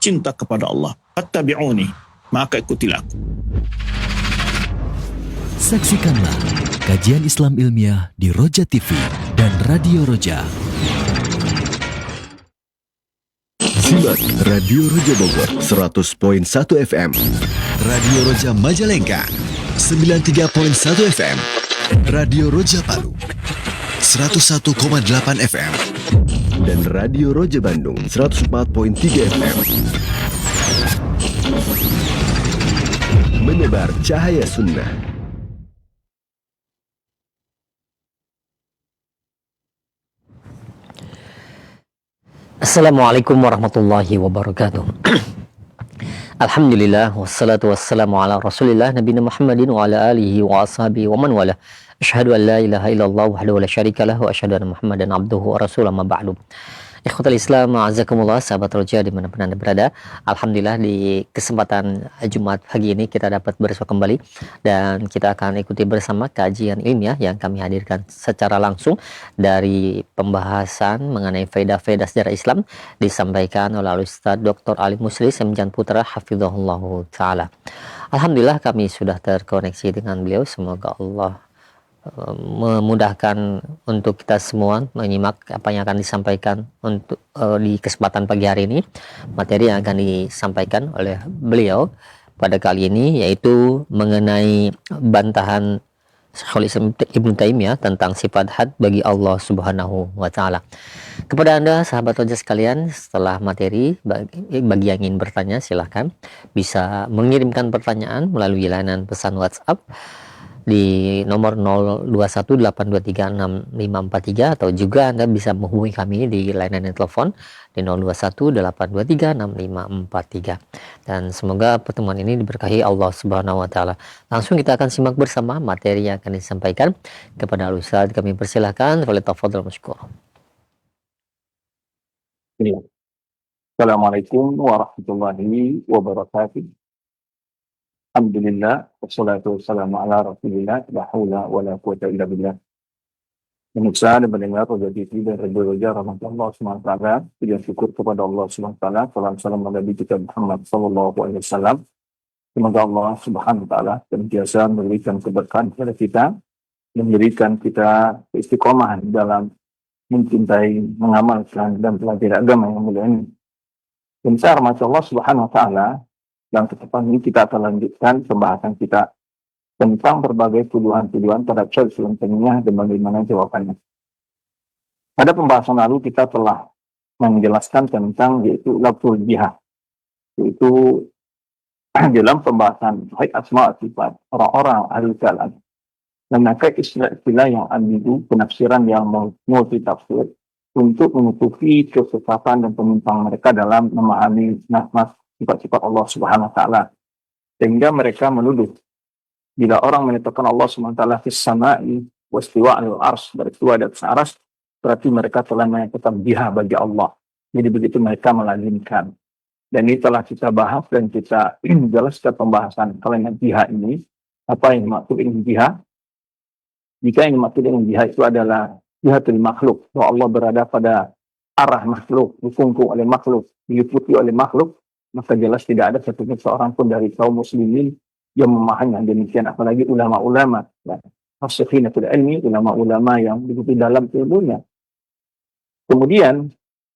cinta kepada Allah. Fattabi'uni, maka ikutilah aku. Saksikanlah kajian Islam ilmiah di Roja TV dan Radio Roja. Simak Radio Roja Bogor 100.1 FM, Radio Roja Majalengka 93.1 FM, Radio Roja Palu 101,8 FM, dan Radio Roja Bandung 104.3 FM. Menebar cahaya sunnah. Assalamualaikum warahmatullahi wabarakatuh. Alhamdulillah wassalatu wassalamu ala Rasulillah nabiyina Muhammadin wa ala alihi wa ashabihi wa man wala. Asyhadu an la ilaha illallah wahdahu la syarikalah wa asyhadu anna Muhammadan abduhu wa rasuluhu ma ba'du. Ikhwatal Islam, a'azakumullah, sahabat Roja dimanapun Anda berada. Alhamdulillah di kesempatan Jumat pagi ini kita dapat bersua kembali dan kita akan ikuti bersama kajian ilmiah yang kami hadirkan secara langsung dari pembahasan mengenai faedah-faedah sejarah Islam disampaikan oleh Ustaz Dr. Ali Musli Semjan Putra hafizahullahu taala. Alhamdulillah kami sudah terkoneksi dengan beliau. Semoga Allah memudahkan untuk kita semua menyimak apa yang akan disampaikan untuk di kesempatan pagi hari ini. Materi yang akan disampaikan oleh beliau pada kali ini yaitu mengenai bantahan Syekhul Islam Ibnu Taimiyah tentang sifat had bagi Allah Subhanahu wa taala. Kepada Anda sahabat Roja sekalian, setelah materi bagi yang ingin bertanya silahkan bisa mengirimkan pertanyaan melalui layanan pesan WhatsApp di nomor 0218236543 atau juga Anda bisa menghubungi kami di layanan telepon di 0218236543. Dan semoga pertemuan ini diberkahi Allah Subhanahu wa taala. Langsung kita akan simak bersama materi yang akan disampaikan. Kepada Ustaz kami persilahkan, tafadhol masykur. Assalamualaikum warahmatullahi wabarakatuh. Alhamdulillah, wassalatu wassalamu ala rasulillah, la hawla wa la quwwata illa billah. Pemirsa dan pendengar Roja TV dan Radio Roja rahmatullah SWT, puji syukur kepada Allah SWT, salam Nabi kita Muhammad SAW. Semoga Allah SWT senantiasa memberikan keberkahan kepada kita, memberikan kita istiqomah dalam mencintai, mengamalkan, dan pelajari agama yang mulia ini. Pemirsa rahmatullah SWT, dalam kesempatan ini kita akan lanjutkan pembahasan kita tentang berbagai tuduhan-tuduhan terhadap Syekh Islam Taimiyah dan bagaimana jawabannya. Pada pembahasan lalu kita telah menjelaskan tentang yaitu lafzul jihad, yaitu dalam pembahasan baik asma sifat orang-orang ahli kalam dan maka istilah yang ambigu, penafsiran yang multi tafsir untuk menutupi kesesatan dan penyimpang mereka dalam memahami nama sifat-sifat Allah Subhanahu wa taala, sehingga mereka menuduh bila orang menetapkan Allah Subhanahu wa taala fis sama'i wastiwa 'alal arsy, beristiwa di atas arsy, berarti mereka telah menetapkan jihad bagi Allah. Jadi begitu mereka melazimkan. Dan ini telah kita bahas dan kita jelaskan pembahasan kalimat jihad ini, apa yang dimaksud dengan jihad. Jika yang dimaksud dengan jihad itu adalah jihadul makhluk, bahwa Allah berada pada arah makhluk, dikungkung oleh makhluk, diliputi oleh makhluk, maka jelas tidak ada satupun seorang pun dari kaum muslimin yang memahami yang demikian, apalagi ulama-ulama, rasyikinatul ilmi, ulama-ulama yang begitu dalam ilmunya. Kemudian,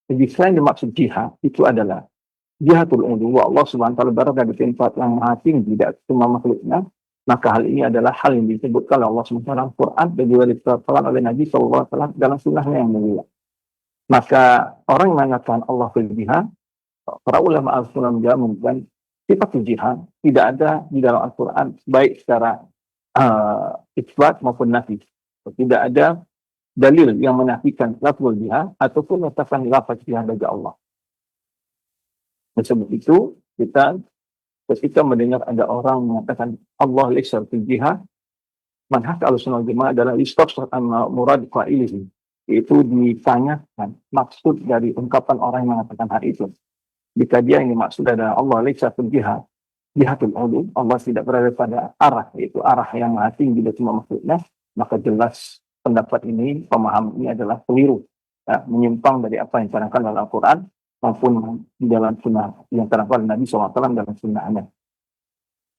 jika yang dimaksud jihad itu adalah jihadul ulu, Allah Subhanahu wa taala berada di tempat yang maha tinggi, tidak cuma makhluknya, maka hal ini adalah hal yang disebutkan oleh Allah Subhanahu wa taala dalam Quran dan juga diterangkan oleh Nabi sallallahu alaihi wasallam dalam sunnahnya yang mulia. Maka orang yang mengatakan Allah fil jihad, para ulama Al-Quran menjamin sifat jihad tidak ada di dalam Al-Quran, baik secara isbat maupun nafi. Tidak ada dalil yang menafikan lafzul jihad ataupun menetapkan lafaz jihad bagi Allah. Sebab itu kita ketika mendengar ada orang mengatakan Allah laisa fil jihad, manhaj Ahlussunnah wal Jamaah adalah istafsar an murad qa'ilihi, itu ditanyakan maksud dari ungkapan orang yang mengatakan hal itu. Jika dia yang dimaksud adalah Allah laisa fil jihad, jihadul ulu, Allah tidak berada pada arah, yaitu arah yang maha tinggi dan cuma makhluknya, maka jelas pendapat ini, pemahaman ini adalah keliru, menyimpang dari apa yang dicanangkan dalam Al-Quran. maupun di dalam sunnah yang terangkan Nabi SAW dalam sunnahnya.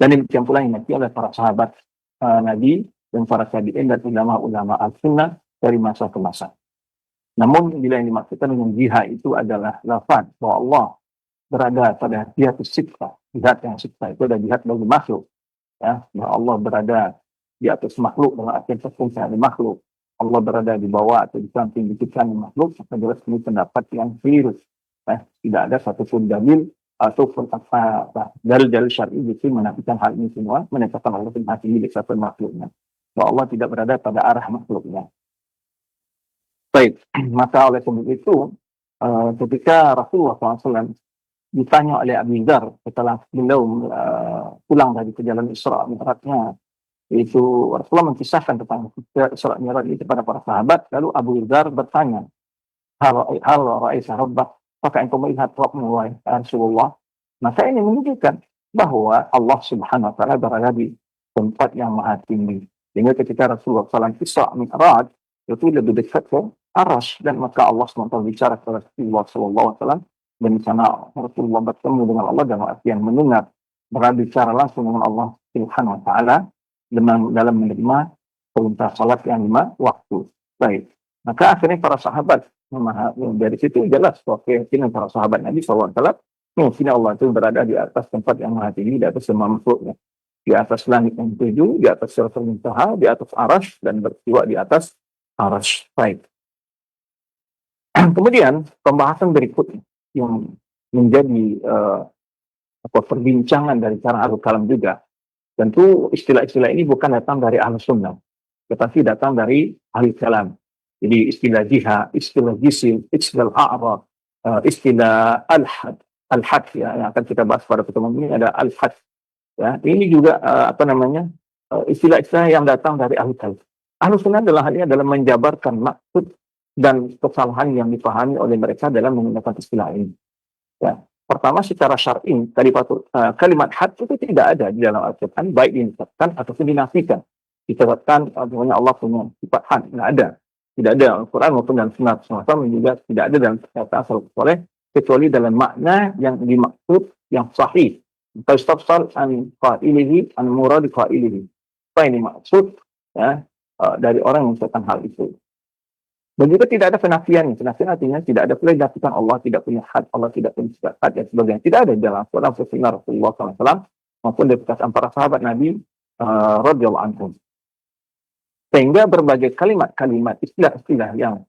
Dan demikian pula yang nanti oleh para sahabat Nabi dan para tabi'in dan ulama-ulama al-sunnah dari masa ke masa. Namun bila yang dimaksudkan dengan jihad itu adalah lafaz bahwa Allah berada pada jihad siksa. Jihad yang siksa itu adalah jihad bagi makhluk. Ya, bahwa Allah berada di atas makhluk dalam artian terfungsi makhluk. Allah berada di bawah atau di samping diciptakan makhluk, maka jelas ini pendapat yang keliru. Tidak ada satupun dalil ataupun dalil-dalil syar'i justru menafikan hal ini semua, menyatakan Allah tidak milik satu makhluknya. Bahwa Allah tidak berada pada arah makhluknya. Baik, maka oleh sebab itu, ketika Rasulullah SAW ditanya oleh Abu Dzar setelah beliau pulang dari perjalanan Isra Mi'rajnya, itu Rasulullah mengisahkan tentang Isra Mi'raj itu kepada para sahabat, lalu Abu Dzar bertanya, hal ra'isa rabbak, apakah engkau melihat Rabbmu wahai Rasulullah? Maka ini menunjukkan bahwa Allah Subhanahu wa taala berada di tempat yang maha tinggi. Sehingga ketika Rasulullah SAW Isra Mi'raj itu lebih dekat ke Arsy, dan maka Allah SWT bicara kepada Rasulullah SAW, dan di sana Rasulullah bertemu dengan Allah dalam artian mendengar, berbicara langsung dengan Allah Subhanahu wa taala dalam menerima perintah salat yang 5 waktu. Baik. Maka akhirnya para sahabat dari situ jelas bahwa keyakinan para sahabat Nabi SAW, mungkin Allah itu berada di atas tempat yang maha tinggi, di atas semua makhluknya, di atas langit yang 7, di atas Sidratul Muntaha, di atas Arsy, dan beristiwa di atas Arsy. Baik. Kemudian pembahasan berikutnya yang menjadi perbincangan dari cara Ahlul Kalam juga. Tentu istilah-istilah ini bukan datang dari Ahlus Sunnah, tetapi datang dari Ahlul Kalam. Jadi istilah jihad, istilah jisim, istilah a'rad, istilah al-had ya, yang akan kita bahas pada pertemuan ini ada al-had. Ya, ini juga istilah-istilah yang datang dari Ahlul Kalam. Ahlus Sunnah adalah halnya dalam menjabarkan maksud dan kesalahan yang dipahami oleh mereka dalam menggunakan istilah ini. Ya. Pertama, secara syar'i, kalimat had itu tidak ada di dalam Al-Quran, baik dinisbatkan ataupun dinafikan. Dicatatkan Allah punya sifat had, tidak ada. Tidak ada Al-Quran maupun dalam sunnah sama-sama juga tidak ada dalam kata asal soleh, kecuali dalam makna yang dimaksud yang sahih. Tastafsal an qailihi an murad qailihi. Apa ini maksud ya, dari orang yang mengucapkan hal itu. Dan juga tidak ada penafian. Penafian artinya tidak ada pula dinafikan Allah tidak punya had, Allah tidak punya sifat had dan sebagainya. Tidak ada dalam Al-Quran sunnah Rasulullah SAW maupun dari perkataan para sahabat Nabi radhiyallahu anhum. Sehingga berbagai kalimat-kalimat, istilah-istilah yang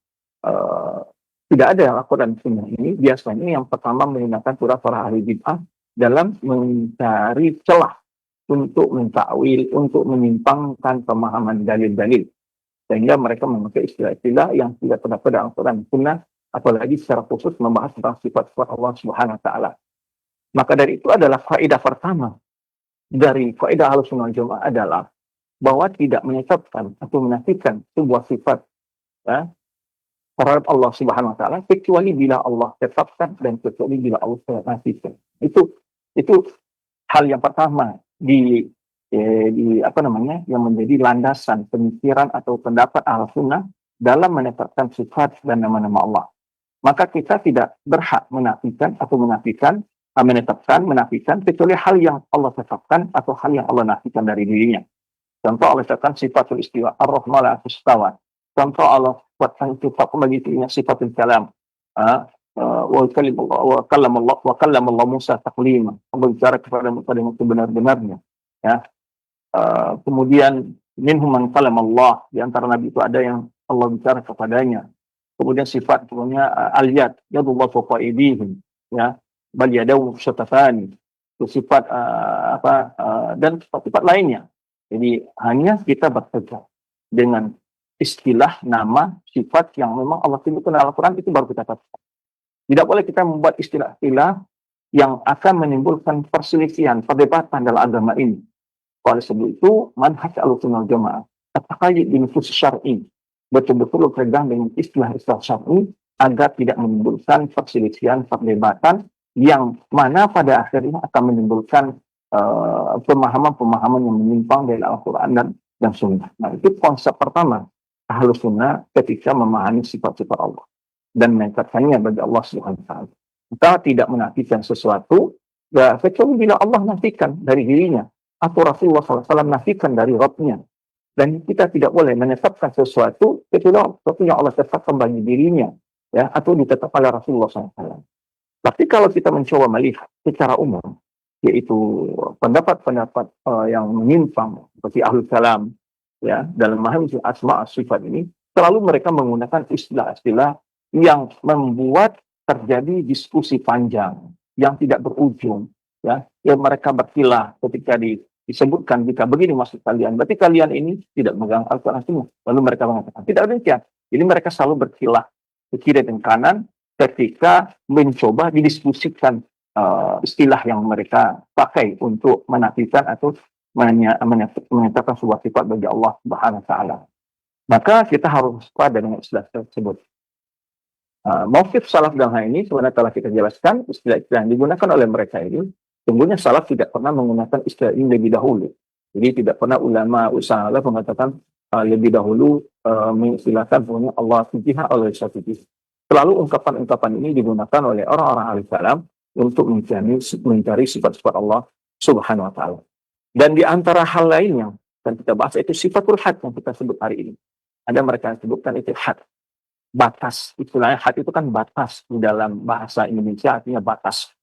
tidak ada dalam Al-Quran sunnah ini, biasanya yang pertama menggunakan para ahli bid'ah dalam mencari celah untuk mentakwil, untuk menyimpangkan pemahaman dalil-dalil. Sehingga mereka memakai istilah-istilah yang tidak terdapat dalam Al-Quran sunnah, apalagi secara khusus membahas tentang sifat-sifat Allah Subhanahu wa taala. Maka dari itu adalah faedah pertama dari faedah Ahlus Sunnah wal Jamaah adalah bahwa tidak menyesatkan atau menafikan sebuah sifat terhadap Allah Subhanahu wa taala kecuali bila Allah tetapkan dan kecuali bila Allah nafikan. Itu hal yang pertama yang menjadi landasan pemikiran atau pendapat Ahlussunnah dalam menetapkan sifat dan nama-nama Allah. Maka kita tidak berhak menafikan kecuali hal yang Allah tetapkan atau hal yang Allah nafikan dari dirinya. Contoh Allah tetapkan sifatul istiwa, ar-rahman al-istawa. Contoh Allah buatkan sifat begitu sifatul kalam. Wa kallama Allah Musa taklima. Allah bicara kepada Musa dengan sebenar-benarnya. Ya. Kemudian minhum man kallama Allah, di antara nabi itu ada yang Allah bicara kepadanya. Kemudian sifat al-yad, yadullah fawqa aydihim, ya, bal yadahu mubsutatan. Itu sifat dan sifat lainnya. Jadi hanya kita berpegang dengan istilah, nama, sifat yang memang Allah sebutkan dalam Al-Quran, itu baru kita katakan. Tidak boleh kita membuat istilah-istilah yang akan menimbulkan perselisihan, perdebatan dalam agama ini. Oleh sebab itu, manhaj Ahlussunnah wal Jamaah at-taqayyud bi nusus syar'i, betul-betul berpegang dengan istilah-istilah syar'i agar tidak menimbulkan perselisihan, perdebatan yang mana pada akhirnya akan menimbulkan pemahaman-pemahaman yang menyimpang dari Al-Quran dan Sunnah. Nah, itu konsep pertama Ahlus Sunnah ketika memahami sifat-sifat Allah dan menetapkannya bagi Allah Subhanahu wa taala. Kita tidak menafikan sesuatu, ya, kecuali bila Allah nafikan dari dirinya, atau Rasulullah SAW nafikan dari Rabbnya. Dan kita tidak boleh menetapkan sesuatu kecuali sesuatu yang Allah tetapkan bagi dirinya, ya, atau ditetapkan oleh Rasulullah SAW. Tapi kalau kita mencoba melihat secara umum, yaitu pendapat-pendapat yang menyimpang seperti Ahlul Kalam, ya, dalam memahami asma sifat ini, selalu mereka menggunakan istilah-istilah yang membuat terjadi diskusi panjang yang tidak berujung, ya, yang mereka berkilah ketika disebutkan jika begini maksud kalian, berarti kalian ini tidak memegang Al-Quran semua. Lalu mereka mengatakan tidak demikian. Jadi mereka selalu berkilah ke kiri dan kanan ketika mencoba didiskusikan istilah yang mereka pakai untuk menafikan atau menyatakan sebuah sifat bagi Allah Subhanahu wa taala. Maka kita harus pada dengan istilah tersebut. Mauqif salaf dalam hal ini sebenarnya telah kita jelaskan, istilah-istilah yang digunakan oleh mereka ini. Sungguhnya salaf tidak pernah menggunakan istilah ini lebih dahulu. Jadi tidak pernah ulama salaf mengatakan lebih dahulu mengistilahkan punya Allah sujihah oleh sujih. Selalu ungkapan-ungkapan ini digunakan oleh orang-orang ahli kalam untuk mencari sifat-sifat Allah Subhanahu wa taala. Dan di antara hal lain yang akan kita bahas itu sifatul had yang kita sebut hari ini. Ada mereka yang sebutkan itu had. Batas. Istilahnya had itu kan batas di dalam bahasa Indonesia artinya batas.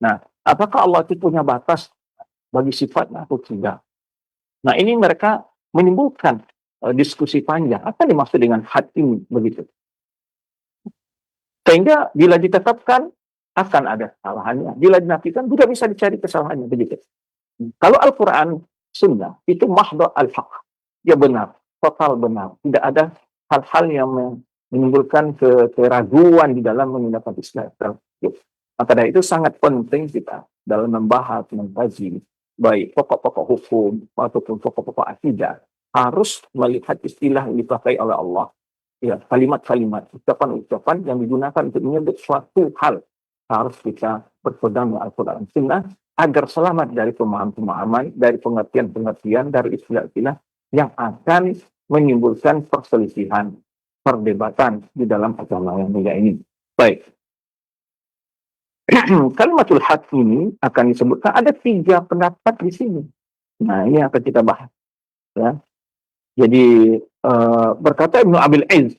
Nah, apakah Allah itu punya batas bagi sifatnya atau tidak? Nah, ini mereka menimbulkan diskusi panjang. Apa dimaksud dengan had ini begitu? Sehingga bila ditetapkan akan ada kesalahannya. Bila dinafikan juga bisa dicari kesalahannya begitu. Kalau Al-Quran Sunnah itu mahdhu al-haq. Ya benar, total benar. Tidak ada hal-hal yang menimbulkan keraguan di dalam menggunakan istilah tersebut. Maka dari itu sangat penting kita dalam membahas, mengkaji baik pokok-pokok hukum ataupun pokok-pokok akidah harus melihat istilah yang dipakai oleh Allah. Ya, kalimat-kalimat, ucapan-ucapan yang digunakan untuk menyebut suatu hal harus kita berpegang dengan Al-Quran Sunnah agar selamat dari pemahaman-pemahaman, dari pengertian-pengertian, dari istilah-istilah yang akan menimbulkan perselisihan, perdebatan di dalam agama yang mulia ini. Baik. Kalimatul had ini akan disebutkan ada 3 pendapat di sini. Nah, ini akan kita bahas. Ya. Jadi berkata Ibnu Abil Izz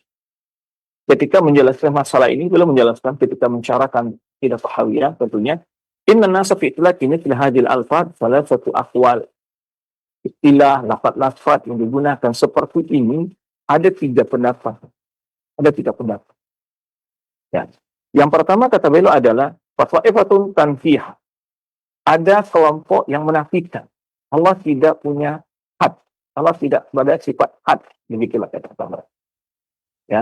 ketika menjelaskan masalah ini, beliau menjelaskan ketika mensyarahkan tidak tahawiyah tentunya, inna nasa fi itlaqi mithli hadhil alfaz salasatu aqwal. Istilah lafaz-lafaz yang digunakan seperti ini ada 3 pendapat. Ada 3 pendapat. Ya. Yang pertama kata beliau adalah fatwa'ifatun tanfiyah. Ada kelompok yang menafikan Allah tidak punya had. Allah tidak pada sifat had. Demikianlah kata mereka. Ya.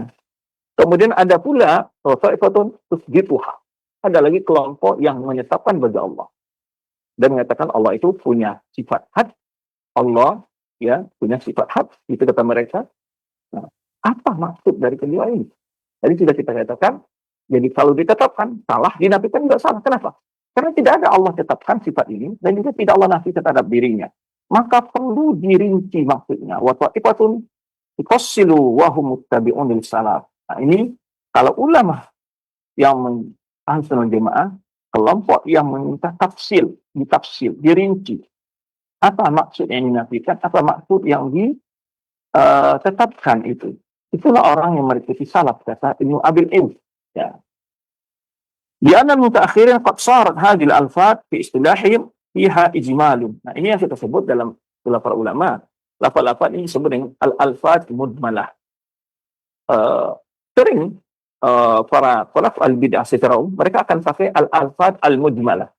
Kemudian ada pula fatwa'ifatun tusbituha. Ada lagi kelompok yang menetapkan bagi Allah dan mengatakan Allah itu punya sifat had. Allah ya punya sifat had. Itu kata mereka. Nah, apa maksud dari kedua ini? Tadi sudah kita katakan. Jadi kalau ditetapkan salah, dinafikan juga salah. Kenapa? Karena tidak ada Allah tetapkan sifat ini dan juga tidak Allah nafi terhadap dirinya. Maka perlu dirinci maksudnya. Wa ta'ifatun yufassilu wa hum muttabi'un lil salaf. Nah, ini kalau ulama yang Ahlus Sunnah Jamaah, kelompok yang meminta tafsil, ditafsil, dirinci. Apa maksud yang dinafikan, apa maksud yang ditetapkan itu. Itulah orang yang mengikuti salaf, kata Ibnu Abil Izz. Ya. Di anal mutaakhirin qad sarat hadhil alfaz fi istilahihim fiha ijmalun. Nah, ini yang kita sebut dalam para ulama. Lafaz-lafaz ini disebut dengan al-alfaz mudmalah. Sering para khalaf al-bid'ah secara umum mereka akan pakai al-alfaz al-mujmalah.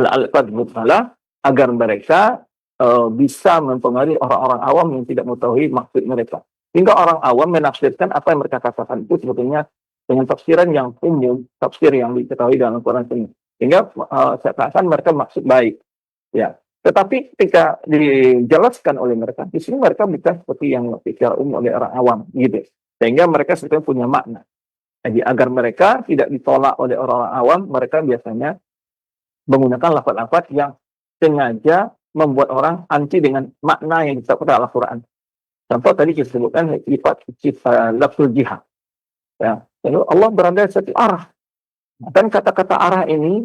Al-alfaz mudmalah agar mereka bisa mempengaruhi orang-orang awam yang tidak mengetahui maksud mereka. Hingga orang awam menafsirkan apa yang mereka katakan itu sebetulnya dengan tafsiran yang umum, tafsir yang diketahui dalam Al-Quran ini. Hingga seakan mereka maksud baik. Ya. Tetapi ketika dijelaskan oleh mereka, di sini mereka bukan seperti yang secara umum oleh orang awam, gitu. Sehingga mereka sebetulnya punya makna. Jadi agar mereka tidak ditolak oleh orang-orang awam, mereka biasanya menggunakan lafaz-lafaz yang sengaja membuat orang anti dengan makna yang ditetapkan dalam Al-Quran. Contoh tadi kita sebutkan sifat lafzul jihad. Ya. Lalu Allah berada di satu arah. Dan kata-kata arah ini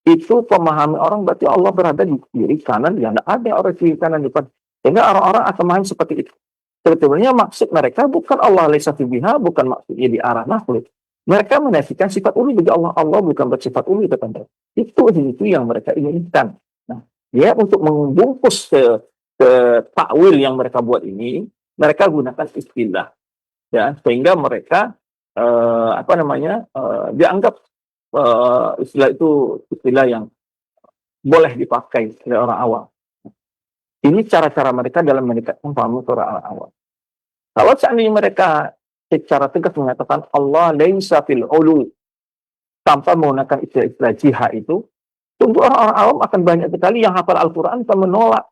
itu pemahami orang berarti Allah berada di kiri kanan, ya tidak ada orang kiri kanan depan. Sehingga orang-orang akan memahami seperti itu. Sebetulnya maksud mereka bukan Allah laisa fi biha, bukan maksudnya di arah makhluk. Mereka menafikan sifat ulu bagi Allah. Allah bukan bersifat ulu, kata. Itu yang mereka inginkan. Nah, dia untuk membungkus ke takwil yang mereka buat ini, mereka gunakan istilah, ya, sehingga mereka dianggap istilah itu istilah yang boleh dipakai oleh orang awam. Ini cara-cara mereka dalam mendekatkan paham ke orang awam. Kalau seandainya mereka secara tegas mengatakan Allah laisa fil ulu tanpa menggunakan istilah jihad itu, tentu orang-orang awam akan banyak sekali yang hafal Al-Quran akan menolak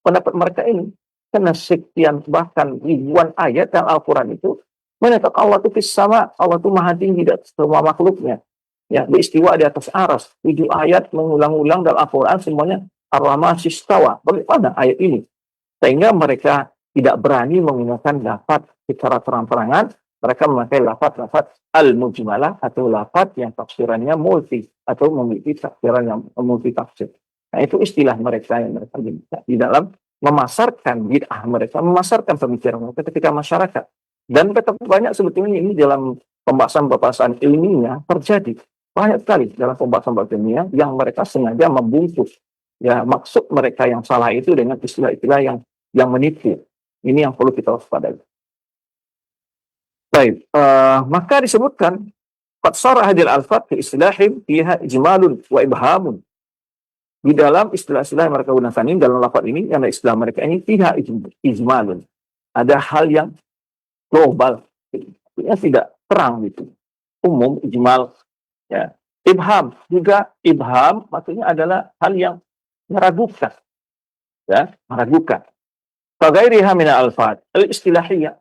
pendapat mereka ini. Karena sekian bahkan ribuan ayat yang Al-Quran itu menyatakan Allah itu fis sama, Allah itu maha tinggi dan semua makhluknya. Ya, beristiwa di atas aras. 7 ayat mengulang-ulang dalam Al-Quran semuanya Ar-Rahman istawa. Bagaimana ayat ini? Sehingga mereka tidak berani menggunakan lafaz secara terang-terangan. Mereka memakai lafaz al-mujmalah atau lafaz yang tafsirannya multi atau memiliki tafsiran yang multi tafsir. Nah, itu istilah mereka yang mereka gunakan di dalam memasarkan bid'ah mereka, memasarkan pemikiran mereka ketika masyarakat. Dan betapa banyak sebetulnya ini dalam pembahasan ilmiah terjadi. Banyak sekali dalam pembahasan ilmiah yang mereka sengaja membungkus. Ya, maksud mereka yang salah itu dengan istilah-istilah yang menipu. Ini yang perlu kita waspadai. Baik, maka disebutkan qad sarah hadil alfat fi istilahim fiha ijmalun wa ibhamun. Di dalam istilah-istilah yang mereka gunakan ini, dalam lafaz ini, yang istilah mereka ini fiha ijmalun. Ada hal yang global, artinya tidak terang gitu. Umum, ijmal, ya. Ibham, juga ibham maksudnya adalah hal yang meragukan. Ya, meragukan. Fagairiha min al-alfat al-istilahiyah,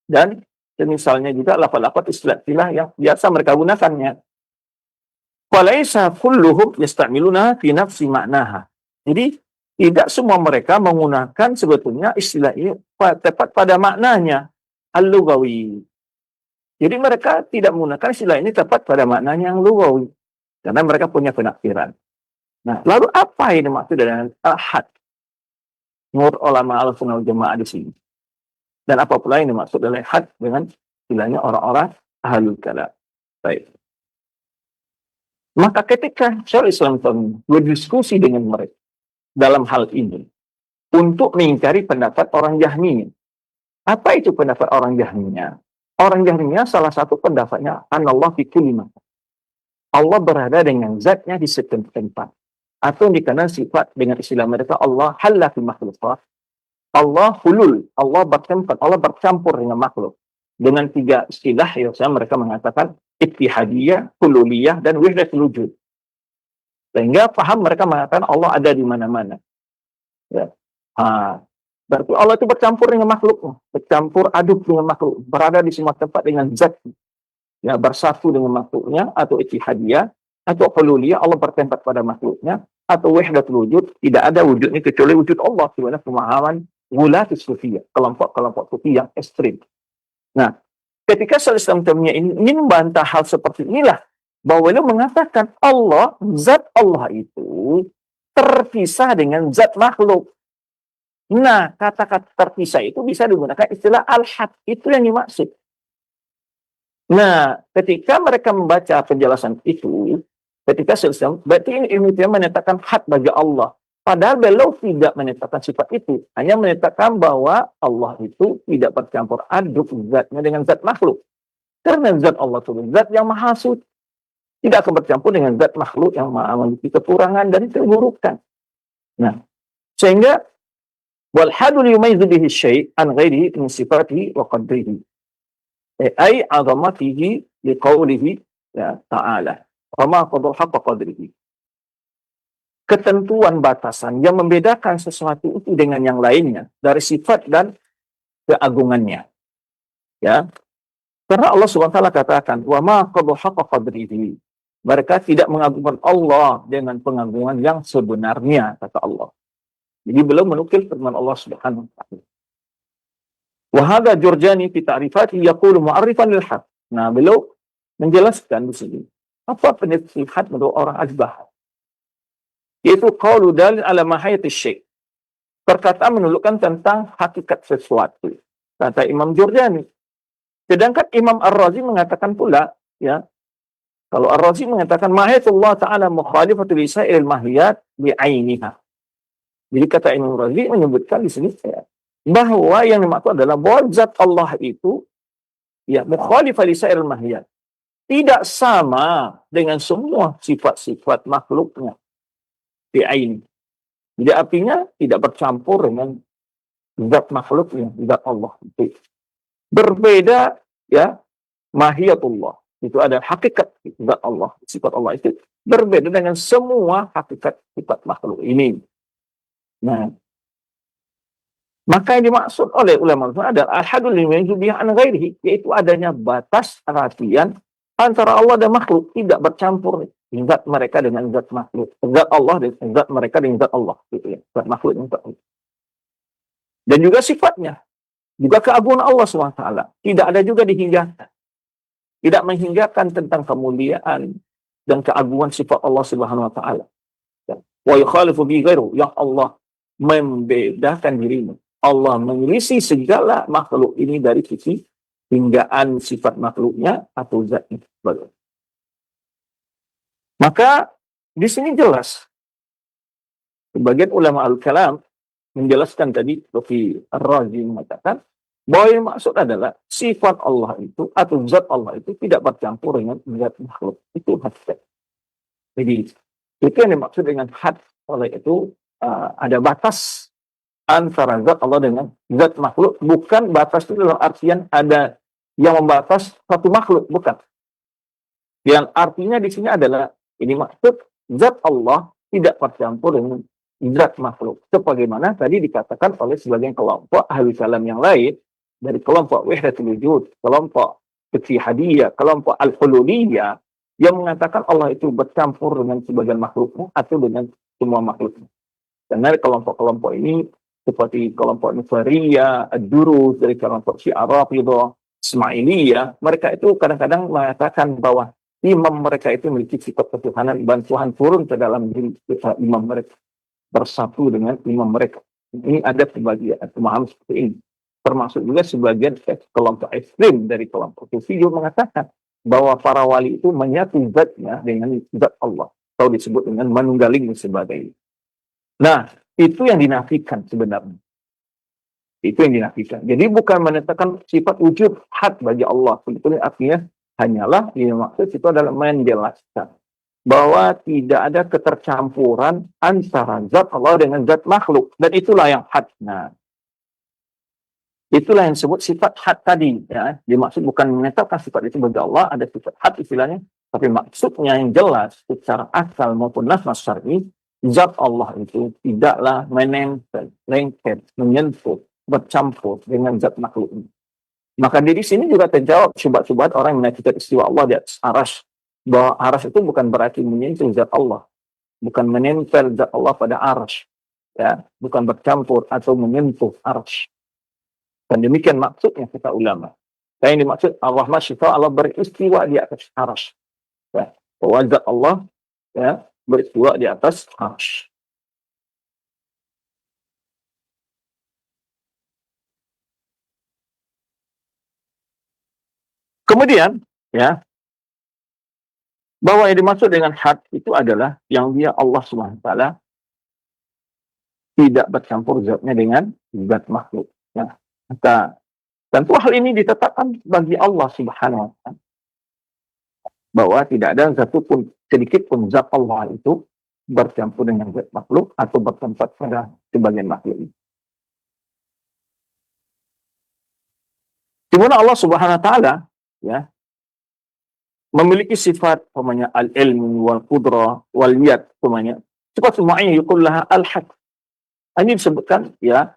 dan misalnya juga lafaz-lafaz istilah yang biasa mereka gunakannya. Falaisa kulluhum yastamiluna fi nafsi ma'naha. Jadi tidak semua mereka menggunakan sebetulnya istilah ini tepat pada maknanya al-lughawi. Jadi mereka tidak menggunakan istilah ini tepat pada maknanya yang lughawi karena mereka punya penafsiran. Nah, lalu apa yang dimaksud dengan ahad? Menurut ulama al-sunnah wal jamaah di sini. Dan apa pula yang dimaksud oleh had dengan istilahnya orang-orang ahlul kalam. Baik. Maka ketika Syekhul Islam berdiskusi dengan mereka dalam hal ini untuk mengingkari pendapat orang Jahmiyah. Apa itu pendapat orang Jahmiyah? Orang Jahmiyah salah satu pendapatnya anallah fi kulli makan. Allah berada dengan zatnya di setiap tempat. Atau dikenal sifat dengan istilah mereka Allah halla fi makhluqat. Allah hulul, Allah bertempat, Allah bercampur dengan makhluk. Dengan 3 istilah yang mereka mengatakan ittihadiyah, hululiyah, dan wahdatul wujud. Sehingga paham mereka mengatakan Allah ada di mana-mana. Ya. Berarti Allah itu bercampur dengan makhluk, bercampur aduk dengan makhluk, berada di semua tempat dengan zat. Ya, bersatu dengan makhluknya, atau ittihadiyah, atau hululiyah, Allah bertempat pada makhluknya, atau wahdatul wujud, tidak ada wujudnya kecuali wujud Allah. Sebenarnya pemahaman gulatus sufiyah, kelompok-kelompok sufiyah yang ekstrim. Nah, ketika Islam ingin membantah hal seperti inilah, bahwa beliau mengatakan Allah, zat Allah itu terpisah dengan zat makhluk. Nah, kata-kata terpisah itu bisa digunakan istilah al-had, itu yang dimaksud. Nah, ketika mereka membaca penjelasan itu, ketika Islam, berarti ini ilmu menyatakan had bagi Allah. Padahal beliau tidak menetapkan sifat itu. Hanya menetapkan bahwa Allah itu tidak bercampur aduk zatnya dengan zat makhluk. Karena zat Allah itu zat yang maha suci. Tidak akan bercampur dengan zat makhluk yang memiliki kekurangan dan keburukan. Nah, sehingga wal hadul yumayyizu bihi syai' an ghairihi min sifatihi wa qadrihi. Ai 'azamatihi liqaulihi ya ta'ala. Wa ma qadara haqqa qadrihi. Ketentuan batasan yang membedakan sesuatu itu dengan yang lainnya dari sifat dan keagungannya. Ya. Karena Allah SWT katakan, "Wa ma qadara haqqa qadrihi." Mereka tidak mengagungkan Allah dengan pengagungan yang sebenarnya, kata Allah. Jadi belum menukil firman Allah Subhanahu wa taala. Wa hadza Jurjani fi ta'rifati yaqulu mu'arrifan lil haq. Nah, beliau menjelaskan di sini Apa penasihat menurut orang Asbah? Yaitu qaulu dalil ala mahayati syai'. Perkataan menunjukkan tentang hakikat sesuatu. Kata Imam Jurjani. Sedangkan Imam Ar-Razi mengatakan pula, ya, kalau Ar-Razi mengatakan mahayatullah ta'ala mukhalifatu li sa'iril mahiyat bi'ainiha. Jadi kata Imam Ar-Razi menyebutkan di sini bahwa yang dimaksud adalah bahwa zat Allah itu ya mukhalifah li sa'iril mahiyat. Tidak sama dengan semua sifat-sifat makhluknya bi'aini. Jadi artinya tidak bercampur dengan zat makhluknya, zat Allah itu. Berbeda ya mahiyatullah. Itu ada hakikat zat Allah, sifat Allah itu berbeda dengan semua hakikat sifat makhluk ini. Nah, maka yang dimaksud oleh ulama adalah al-hadul liman yubiha an ghairihi, yaitu adanya batas perhatian antara Allah dan makhluk, tidak bercampur zat mereka dengan zat makhluk, zat Allah dengan zat mereka dengan zat Allah, gitu ya, zat makhluk dengan zat Allah. Dan juga sifatnya, juga keagungan Allah SWT tidak ada juga dihinggakan. Tidak menghinggakan tentang kemuliaan dan keagungan sifat Allah Subhanahu wa taala. Wa yukhalifu bi ghairu, yang Allah membedakan dirinya. Allah menyelisih segala makhluk ini dari sisi hinggaan sifat makhluknya atau zatnya. Maka di sini jelas sebagian ulama al-kalam menjelaskan tadi, seperti Ar-Razi mengatakan bahwa yang maksud adalah sifat Allah itu atau zat Allah itu tidak bercampur dengan zat makhluk. Itu hakikat. Jadi itu yang dimaksud dengan had. Oleh itu ada batas antara zat Allah dengan zat makhluk. Bukan batas itu dalam artian ada yang membatas satu makhluk, bukan. Yang artinya di sini adalah ini maksud zat Allah tidak bercampur dengan zat makhluk. Sebagaimana tadi dikatakan oleh sebagian kelompok ahli kalam yang lain, dari kelompok wahdatul wujud, kelompok ittihadiyah, kelompok al-hululiyah, yang mengatakan Allah itu bercampur dengan sebagian makhluknya atau dengan semua makhluknya. Dan dari kelompok-kelompok ini seperti kelompok Nusairiyah, Ad-Durus, dari kelompok Syiah Rafidhah, Ismailiyah, mereka itu kadang-kadang mengatakan bahwa imam mereka itu memiliki sifat ketuhanan dan Tuhan turun ke dalam diri imam mereka, bersatu dengan imam mereka. Ini ada sebagian pemahaman seperti ini. Termasuk juga sebagian kelompok ekstrim dari kelompok Sufi juga mengatakan bahwa para wali itu menyatu zatnya dengan zat Allah, atau disebut dengan manunggaling dan sebagainya. Nah, itu yang dinafikan sebenarnya. Itu yang dinafikan. Jadi bukan menetapkan sifat wujud had bagi Allah. Sebetulnya artinya hanyalah yang maksud itu adalah menjelaskan bahwa tidak ada ketercampuran antara zat Allah dengan zat makhluk. Dan itulah yang had. Nah, itulah yang disebut sifat had tadi. Ya. Dimaksud bukan menetapkan sifat itu bagi Allah, ada sifat had istilahnya. Tapi maksudnya yang jelas secara akal maupun nafas syar'i, zat Allah itu tidaklah menempel, lengket, menyentuh, bercampur dengan zat makhluk ini. Maka di sini juga terjawab syubhat-syubhat orang yang menafikan istiwa Allah di atas arash. Bahwa arash itu bukan berarti menyentuh zat Allah. Bukan menempel zat Allah pada arash. Ya, bukan bercampur atau menyentuh arash. Dan demikian maksudnya kata ulama. Dan yang dimaksud Ar-Rahman Syifa, Allah beristiwa di atas arash. Ya, bahwa zat Allah ya, beristiwa di atas arash. Kemudian, ya, bahwa yang dimaksud dengan had itu adalah yang dia Allah SWT tidak bercampur zatnya dengan zat makhluk. Ya. Maka tentu hal ini ditetapkan bagi Allah Subhanahu wa taala bahwa tidak ada satu pun sedikit pun zat Allah itu bercampur dengan zat makhluk atau bertempat pada sebagian makhluk. Di mana Allah Subhanahu wa taala ya memiliki sifat namanya al-ilm wal qudrah wal yad namanya sifat semuanya yuqallaha al-had. Ini disebutkan ya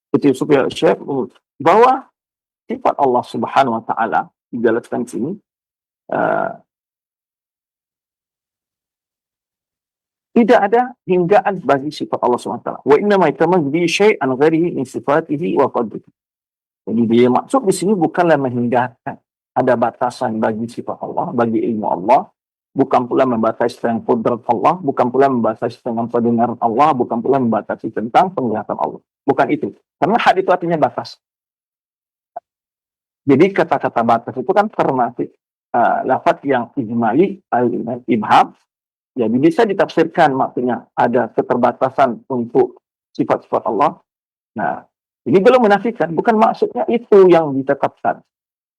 seperti Sufyan Syekh bahwa sifat Allah Subhanahu wa taala dijelaskan di sini tidak ada hinggaan bagi sifat Allah Subhanahu wa taala. Wa inna ma yatamazzu bi syai'an ghairihi min sifatihi wa qadrihi. Jadi dia maksud di sini bukanlah menghinggakan ada batasan bagi sifat Allah, bagi ilmu Allah, bukan pula membatasi tentang kudrat Allah, bukan pula membatasi tentang pendengaran Allah, bukan pula membatasi tentang penglihatan Allah. Bukan itu. Karena had itu artinya batas. Jadi kata-kata batas itu kan termasuk lafaz yang ijmali, al-ibham. Jadi bisa ditafsirkan maksudnya ada keterbatasan untuk sifat-sifat Allah. Nah, ini belum menafikan, bukan maksudnya itu yang ditetapkan.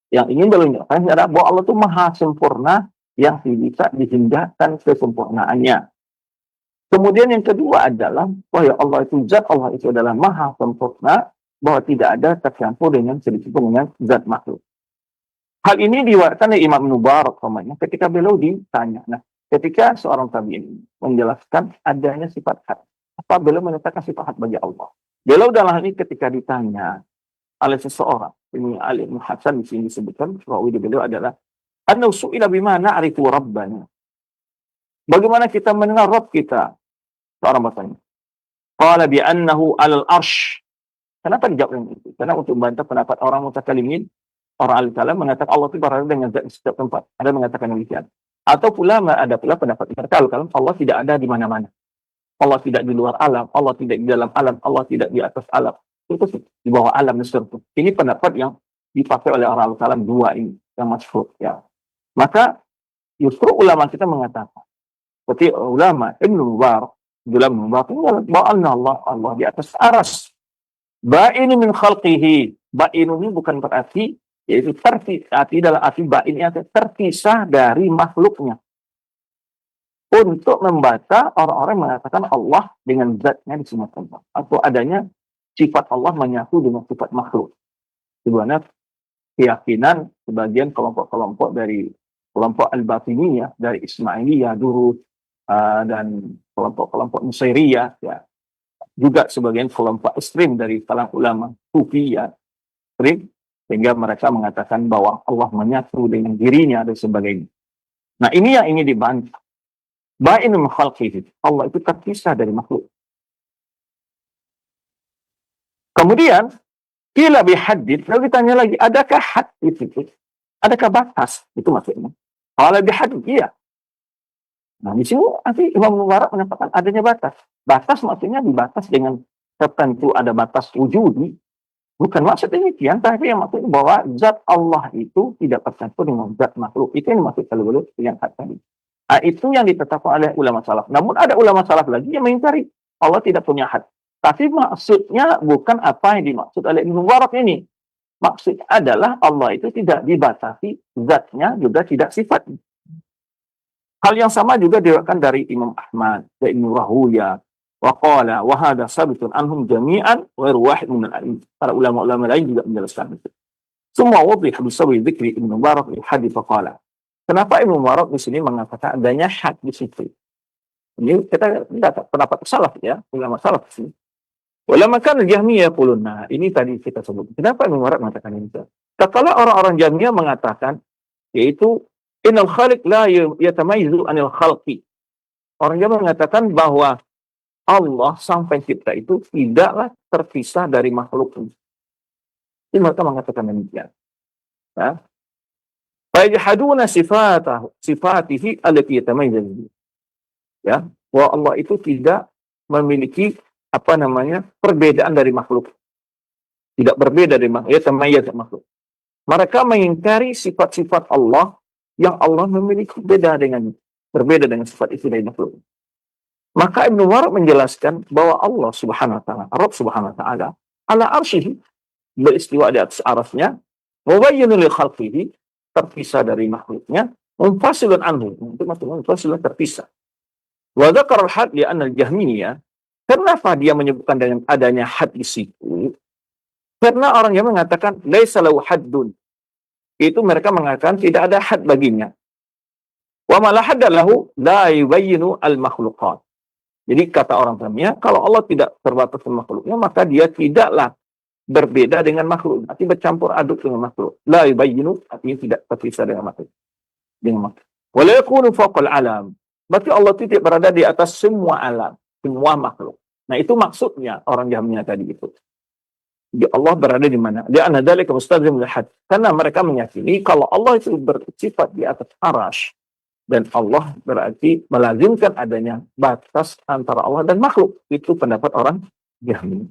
Yang ingin belum menyatakan adalah bahwa Allah itu maha sempurna yang bisa dihindarkan kesempurnaannya. Kemudian yang kedua adalah bahwa Allah itu zat, Allah itu adalah maha sempurna, bahwa tidak ada tercampur dengan sedikit pun dengan zat makhluk. Hal ini diwariskan oleh Imam Mubarak ketika beliau ditanya. Nah, ketika seorang tabi'in menjelaskan adanya sifat had, apa beliau menyatakan sifat had bagi Allah? Beliau dalam hal ini ketika ditanya oleh seseorang, ini Ali bin Hasan di sini disebutkan, rawi beliau adalah anna su'ila bima na'rifu rabbana. Bagaimana kita mengenal Rabb kita? Seorang bertanya. Qala bi annahu 'alal arsh. Kenapa dijawab dengan itu? Karena untuk membantah pendapat orang mutakalimin, orang ahli kalam mengatakan Allah itu berada dengan zat di setiap tempat. Ada mengatakan demikian. Atau pula ada pula pendapat mereka kalau Allah tidak ada di mana-mana. Allah tidak di luar alam, Allah tidak di dalam alam, Allah tidak di atas alam. Itu di bawah alam tersebut. Ini pendapat yang dipakai oleh orang ahli kalam dua ini yang masyhur ya. Maka justru ulama kita mengatakan seperti ulama Ibnu Mubarak, bahwa Allah di atas aras. Ba'in min khalqihi. Ba'in ini bukan berarti yaitu dalam arti ba'in ini terpisah dari makhluknya. Untuk membantah orang-orang mengatakan Allah dengan zatnya di semua tempat. Atau adanya sifat Allah menyatu dengan sifat makhluk. Sebenarnya keyakinan sebagian kelompok-kelompok dari kelompok Al-Batiniyah, dari Ismailiyah dulu, dan kelompok-kelompok Nusairiyah, ya. Juga sebagian kelompok ekstrim dari kalangan ulama Sufiyah, sehingga mereka mengatakan bahwa Allah menyatu dengan dirinya dan sebagainya. Nah, ini yang ingin dibantah. Ba'inul khalqihi. Allah itu terpisah dari makhluk. Kemudian, kila bihaddid, lalu ditanya lagi, adakah had itu? Adakah batas? Itu maksudnya. Kalau bihaddid, iya. Nah, di sini nanti Imam Mubarak menyatakan adanya batas. Batas maksudnya dibatas dengan tertentu, ada batas wujudi. Bukan maksud demikian, tapi yang maksudnya bahwa zat Allah itu tidak tercampur dengan zat makhluk. Itu yang maksud kalau yang tadi. Nah, itu yang ditetapkan oleh ulama salaf. Namun ada ulama salaf lagi yang mengingkari Allah tidak punya had. Tapi maksudnya bukan apa yang dimaksud oleh Ibnu Mubarak ini. Maksudnya adalah Allah itu tidak dibatasi zatnya, juga tidak sifatnya. Hal yang sama juga diriwayatkan dari Imam Ahmad, dari Ibnu Rahuya, wa qala wa hadha sabitun anhum jami'an wa wahid min al-a'imah. Para ulama-ulama lain juga menjelaskan itu. Semua wadih bisawi dzikri Ibnu Mubarak di hadis faqala. Kenapa Ibnu Mubarak di sini mengatakan adanya had di situ? Ini kita lihat pendapat salaf ya, ulama salaf di sini. Ulama kan Jahmiyah yaqulun, nah ini tadi kita sebut. Kenapa Ibnu Mubarak mengatakan ini? Tatkala orang-orang Jahmiyah mengatakan yaitu innal khaliq la yatamayyazu anil khalqi. Orang Jawa mengatakan bahwa Allah sang pencipta itu tidaklah terpisah dari makhluknya. Ini mereka mengatakan demikian. Ya. Fayajhaduna sifatihi allati yatamayyazu. Ya, bahwa Allah itu tidak memiliki perbedaan dari makhluk. Tidak berbeda dari makhluk, yatamayyazu makhluk. Mereka mengingkari sifat-sifat Allah yang Allah memiliki berbeda dengan sifat itu dari makhluk. Maka Ibnu Mubarak menjelaskan bahwa Allah Subhanahu wa taala, Rabb Subhanahu wa taala, ala arsyihi, beristiwa di atas arasnya, mubayyinun li khalqihi, terpisah dari makhluknya, munfasilun anhu, itu maksudnya munfasilun terpisah. Wa dzakara al-had li anna al-Jahmiyah, kenapa dia menyebutkan dengan adanya had di situ? Karena orang yang mengatakan laisa lahu haddun. Itu mereka mengatakan tidak ada had baginya. Wa ma la hadda lahu la yubayyinu al-makhluqat. Jadi kata orang Jahmiyah, kalau Allah tidak terbatas dengan makhluknya, maka dia tidaklah berbeda dengan makhluk, artinya bercampur aduk dengan makhluk. La yubayyinu, artinya tidak terpisah dengan makhluk. Wa la yakunu fawqa al-alam. Berarti Allah tidak berada di atas semua alam, semua makhluk. Nah, itu maksudnya orang Jahmiyah tadi itu. Allah berada di mana. Dia anadzalika mustazim lil had. Karena mereka meyakini kalau Allah itu bersifat di atas arasy, dan Allah berarti melazimkan adanya batas antara Allah dan makhluk. Itu pendapat orang Jahmi.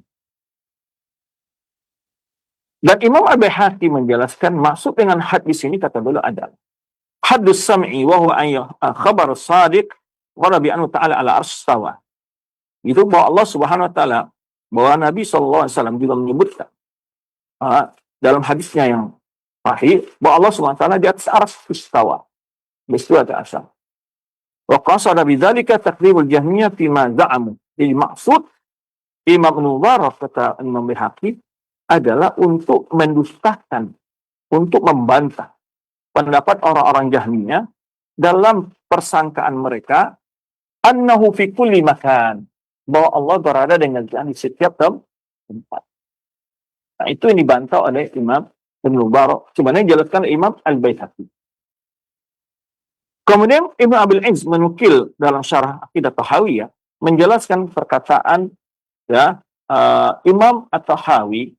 Dan Imam Al-Baihaqi menjelaskan maksud dengan had di sini kata beliau adalah haddus sam'i wa huwa khabar as-sadiq wa rabbi anhu ta'ala ala arsy-istawa. Itu bahwa Allah Subhanahu wa taala, bahwa Nabi sallallahu alaihi wasallam juga menyebutkan dalam hadisnya yang sahih bahwa Allah Subhanahu wa taala di atas arsy istawa. Istiwa ta'ala. Wa qasada bidzalika takdzibul Jahmiyah fi ma za'amu. Jadi maksud Imam Mubarak kata Imam Baihaqi adalah untuk mendustakan, untuk membantah pendapat orang-orang Jahmiyah dalam persangkaan mereka annahu fi kulli makan, bahwa Allah berada dengan di setiap tempat. Nah, itu yang dibantah oleh Imam Ibn Mubarak. Sebenarnya dijelaskan Imam Al-Baihaqi. Kemudian Ibn Abil Izz menukil dalam syarah Aqidah Tahawiyah menjelaskan perkataan Imam At-Tahawi,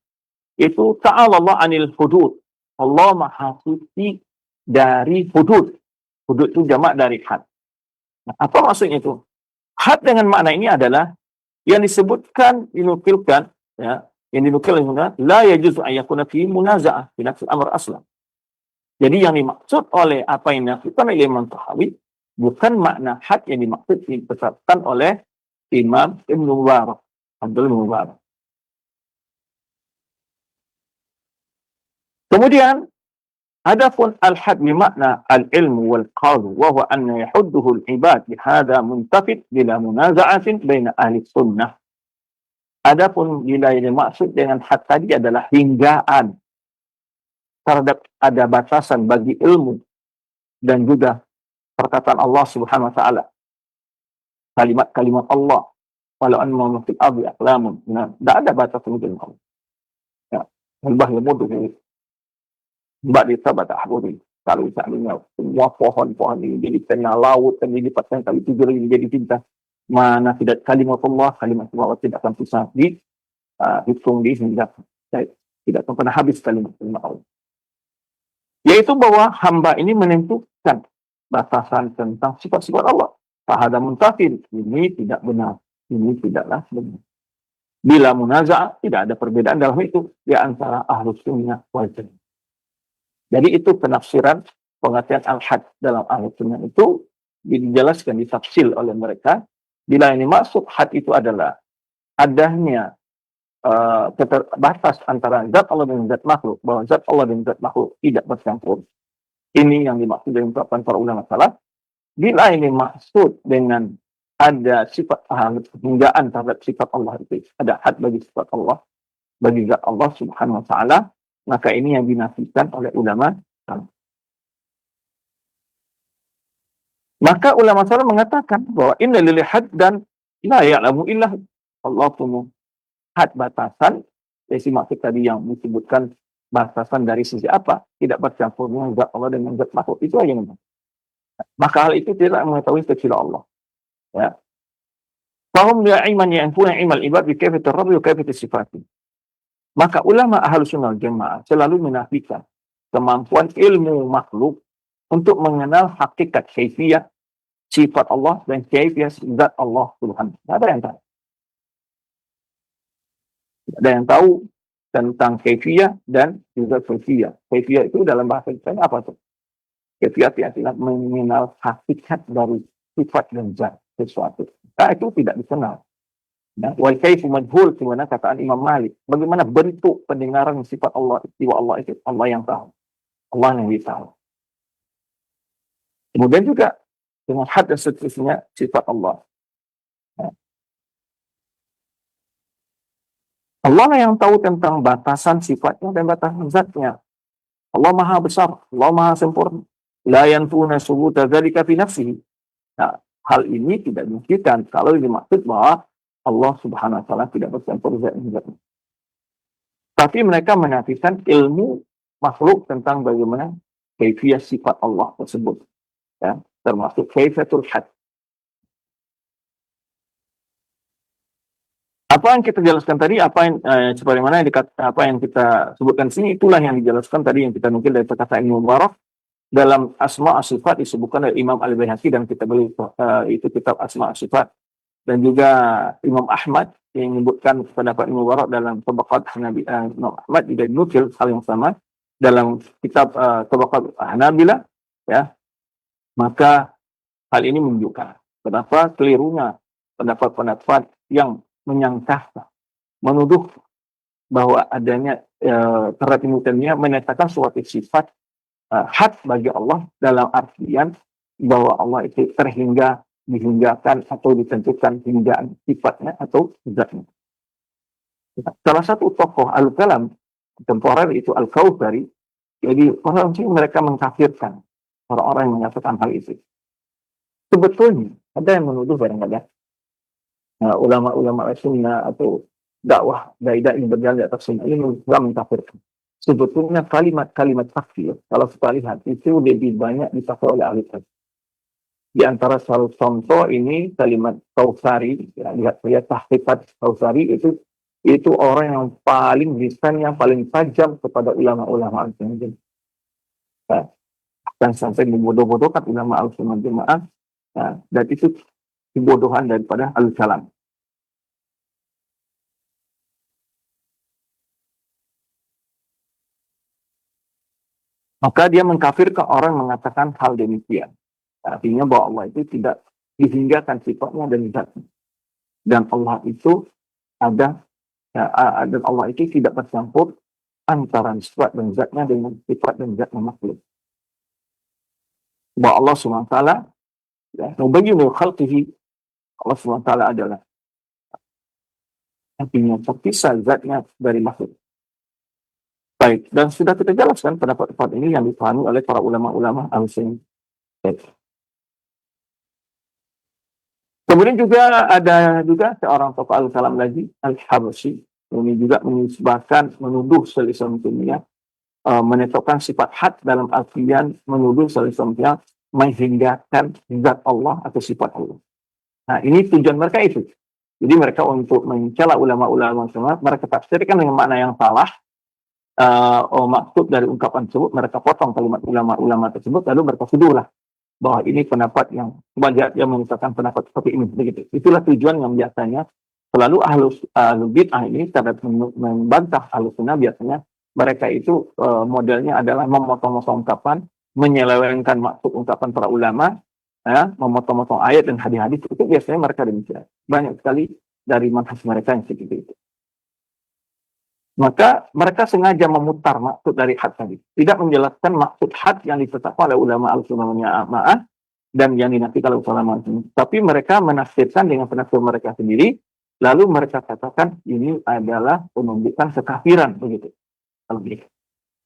itu ta'ala Allah anil hudud. Allah maha suci dari hudud. Hudud itu jamak dari had. Nah, apa maksudnya itu? Had dengan makna ini adalah yang disebutkan, dinukilkan, yang dinukilkan, la yajuzu an yakuna fi munaza'ah fi nafsil amr aslan. Jadi yang dimaksud oleh apa yang dilakukan oleh Imam Tahawi bukan makna had yang dimaksud ditetapkan oleh Imam Ibn Mubarak, Abdul Mubarak. Kemudian adapun al-had bermakna al-ilmu wal qadhu wa huwa anna yahudduhu al-ibad bihadha muntafid bila munaza'atin baina ahli sunnah. Adapun bila yang dimaksud dengan had tadi adalah hinggaan terhadap ada batasan bagi ilmu dan juga perkataan Allah Subhanahu wa taala. Kalimat-kalimat Allah, walau anna fil ardi aqlamun. Nah, tidak ada batasan ilmu Allah. Ya, al-bahru muduhu Mbak Dita Bata Ahburi. Kalau misalnya semua pohon-pohon ini jadi tengah laut dan dilipatkan kali 7 lagi jadi tinta. Mana tidak kalimat Allah tidak akan bisa dihitung hingga tidak akan pernah habis kalimat Allah. Yaitu bahwa hamba ini menentukan batasan tentang sifat-sifat Allah. Fahada muntafid, ini tidak benar. Ini tidaklah benar. Bila munaza'ah, tidak ada perbedaan dalam itu di antara ahlus sunnah wal jamaah. Jadi itu penafsiran pengertian al-had dalam ahlus sunnah itu dijelaskan, ditafsir oleh mereka. Bila ini maksud had itu adalah adanya batas antara zat Allah dan zat makhluk, bahwa zat Allah dan zat makhluk tidak bercampur. Ini yang dimaksud dengan ungkapan para ulama salaf. Bila ini maksud dengan ada sifat hinggaan terhadap sifat Allah itu, ada had bagi sifat Allah, bagi zat Allah Subhanahu wa taala, maka ini yang dinafikan oleh ulama salaf. Maka ulama salaf mengatakan bahwa inna lil had dan la ya'lamu illa Allah punya had batasan, yaitu maksud tadi yang disebutkan batasan dari sisi apa? Tidak bercampur dengan zat Allah dengan zat makhluk. Itu aja memang. Maka hal itu tidak mengetahui kecuali Allah. Ya. Fahum la iman ya'rifuna ilmal ibad bi kaifiyatir rabbi wa kaifiyatis sifati. Maka ulama Ahlus Sunnah wal Jamaah selalu menafikan kemampuan ilmu makhluk untuk mengenal hakikat kaifiyah sifat Allah dan kaifiyah zat Allah Subhanahu. Tidak ada yang tahu. Tidak ada yang tahu tentang kaifiyah dan juga kaifiyah. Kaifiyah itu dalam bahasa Indonesia apa tuh? Kaifiyah adalah mengenal hakikat dari sifat dan zat sesuatu. Nah, itu tidak dikenal. Wal kaifu majhul, dimana kataan Imam Malik. Bagaimana bentuk pendengaran sifat Allah, istiwa Allah itu Allah yang tahu. Allah yang tahu. Kemudian juga dengan had dan seterusnya sifat Allah. Allah yang tahu tentang batasan sifatnya dan batasan zatnya. Allah maha besar, Allah maha sempurna. La yanfuna subuta dzalika fi nafsihi. Nah, hal ini tidak dimungkinkan kalau dimaksud bahwa Allah Subhanahu wa taala tidak bercampur zat-zatnya. Tapi mereka menafikan ilmu makhluk tentang bagaimana kaifiyah sifat Allah tersebut. Ya, termasuk kaifiyatul had. Apa yang kita jelaskan tadi, sebagaimana apa yang kita sebutkan di sini, itulah yang dijelaskan tadi yang kita nukil dari perkataan Ibnu Mubarak dalam Asma' As-Sifat disebutkan oleh Imam Al-Baihaqi dan kita beli itu kitab Asma' As-Sifat, dan juga Imam Ahmad yang menyebutkan pendapat Ibnu Mubarak dalam Tabaqat Hanabilah. Imam Ahmad juga nukil hal yang sama dalam kitab Tabaqat Hanabilah, ya. Maka hal ini menunjukkan kenapa kelirunya pendapat-pendapat yang menyangka, menuduh bahwa adanya terhadap Ibnu Taimiyah menyatakan suatu sifat hak bagi Allah dalam artian bahwa Allah itu dihinggakan atau ditentukan hinggaan sifatnya atau zatnya. Salah satu tokoh Al-Kalam kontemporer itu Al-Kautsari, jadi orang sini mereka mengkafirkan orang-orang yang menyatakan hal itu. Sebetulnya ada yang menuduh barangkali ulama-ulama sunnah atau dakwah dai-dai yang berjalan di atas sunnah ini juga mengkafirkan. Sebetulnya kalimat takfir, kalau kita lihat itu lebih banyak dipakai oleh ahli hadis. Di antara salah contoh ini kalimat Kautsari, ya, lihat saya tahqiqat Kautsari itu orang yang paling lisan yang paling tajam kepada ulama-ulama al-sunnah. Dan sampai membodoh-bodohkan ulama al-sunnah jemaah, ya, dan itu kebodohan daripada al-kalam. Maka dia mengkafirkan orang mengatakan hal demikian. Artinya bahwa Allah itu tidak dihinggakan sifatnya dan zatnya. Dan Allah itu ada, dan Allah itu tidak bercampur antara sifat dan zatnya dengan sifat dan zatnya makhluk. Bahwa Allah SWT, nubayyinu khalqihi, Allah SWT adalah artinya terpisah zatnya dari makhluk. Baik, dan sudah kita jelaskan pendapat-pendapat ini yang dipahami oleh para ulama-ulama al-sunnah. Kemudian juga ada seorang tokoh al-kalam lagi, Al-Habsyi, ini juga menuduh Islam dunia, menetapkan sifat had dalam artian menuduh Islam dunia menghinggakan zat Allah atau sifat Allah. Nah, ini tujuan mereka itu. Jadi mereka untuk mencela ulama-ulama semua, mereka tafsirkan dengan makna yang salah. Maksud dari ungkapan tersebut, mereka potong kalimat ulama-ulama tersebut, lalu mereka tuduhlah bahwa ini pendapat yang banyak yang menyatakan pendapat seperti ini. Begitu. Itulah tujuan yang biasanya selalu ahlu bid'ah ini terhadap membantah ahlu sunnah, biasanya mereka itu modelnya adalah memotong-motong ungkapan, menyelewengkan maksud ungkapan para ulama, ya, memotong-motong ayat dan hadis-hadis. Itu biasanya mereka demikian. Banyak sekali dari manhaj mereka yang seperti itu. Maka mereka sengaja memutar maksud dari had tadi. Tidak menjelaskan maksud had yang ditetapkan oleh ulama al-sunnah wal jamaah dan yang dinafikan oleh ulama al-sunnah. Tapi mereka menafsirkan dengan penafsir mereka sendiri. Lalu mereka katakan ini adalah menunjukkan kekafiran. Begitu.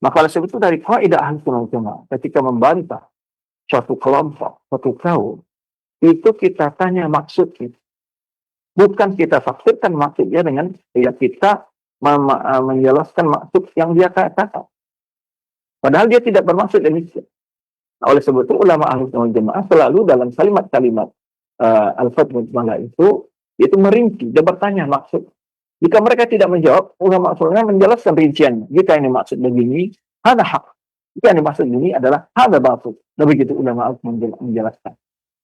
Maka oleh sebab itu dari kaidah al-sunnah wal jamaah, ketika membantah suatu kelompok, suatu kaum, itu kita tanya maksudnya. Bukan kita tafsirkan maksudnya dengan kita menjelaskan maksud yang dia katakan. Padahal dia tidak bermaksud demikian. Nah, oleh sebab itu ulama ahli sunnah wal jamaah selalu dalam kalimat-kalimat al-fatwa itu merinci, dia bertanya maksud. Jika mereka tidak menjawab, ulama sunnah menjelaskan rinciannya. Jika ini maksud begini, ada hak. Jika ini maksud begini adalah ada batil. Dan begitu ulama menjelaskan.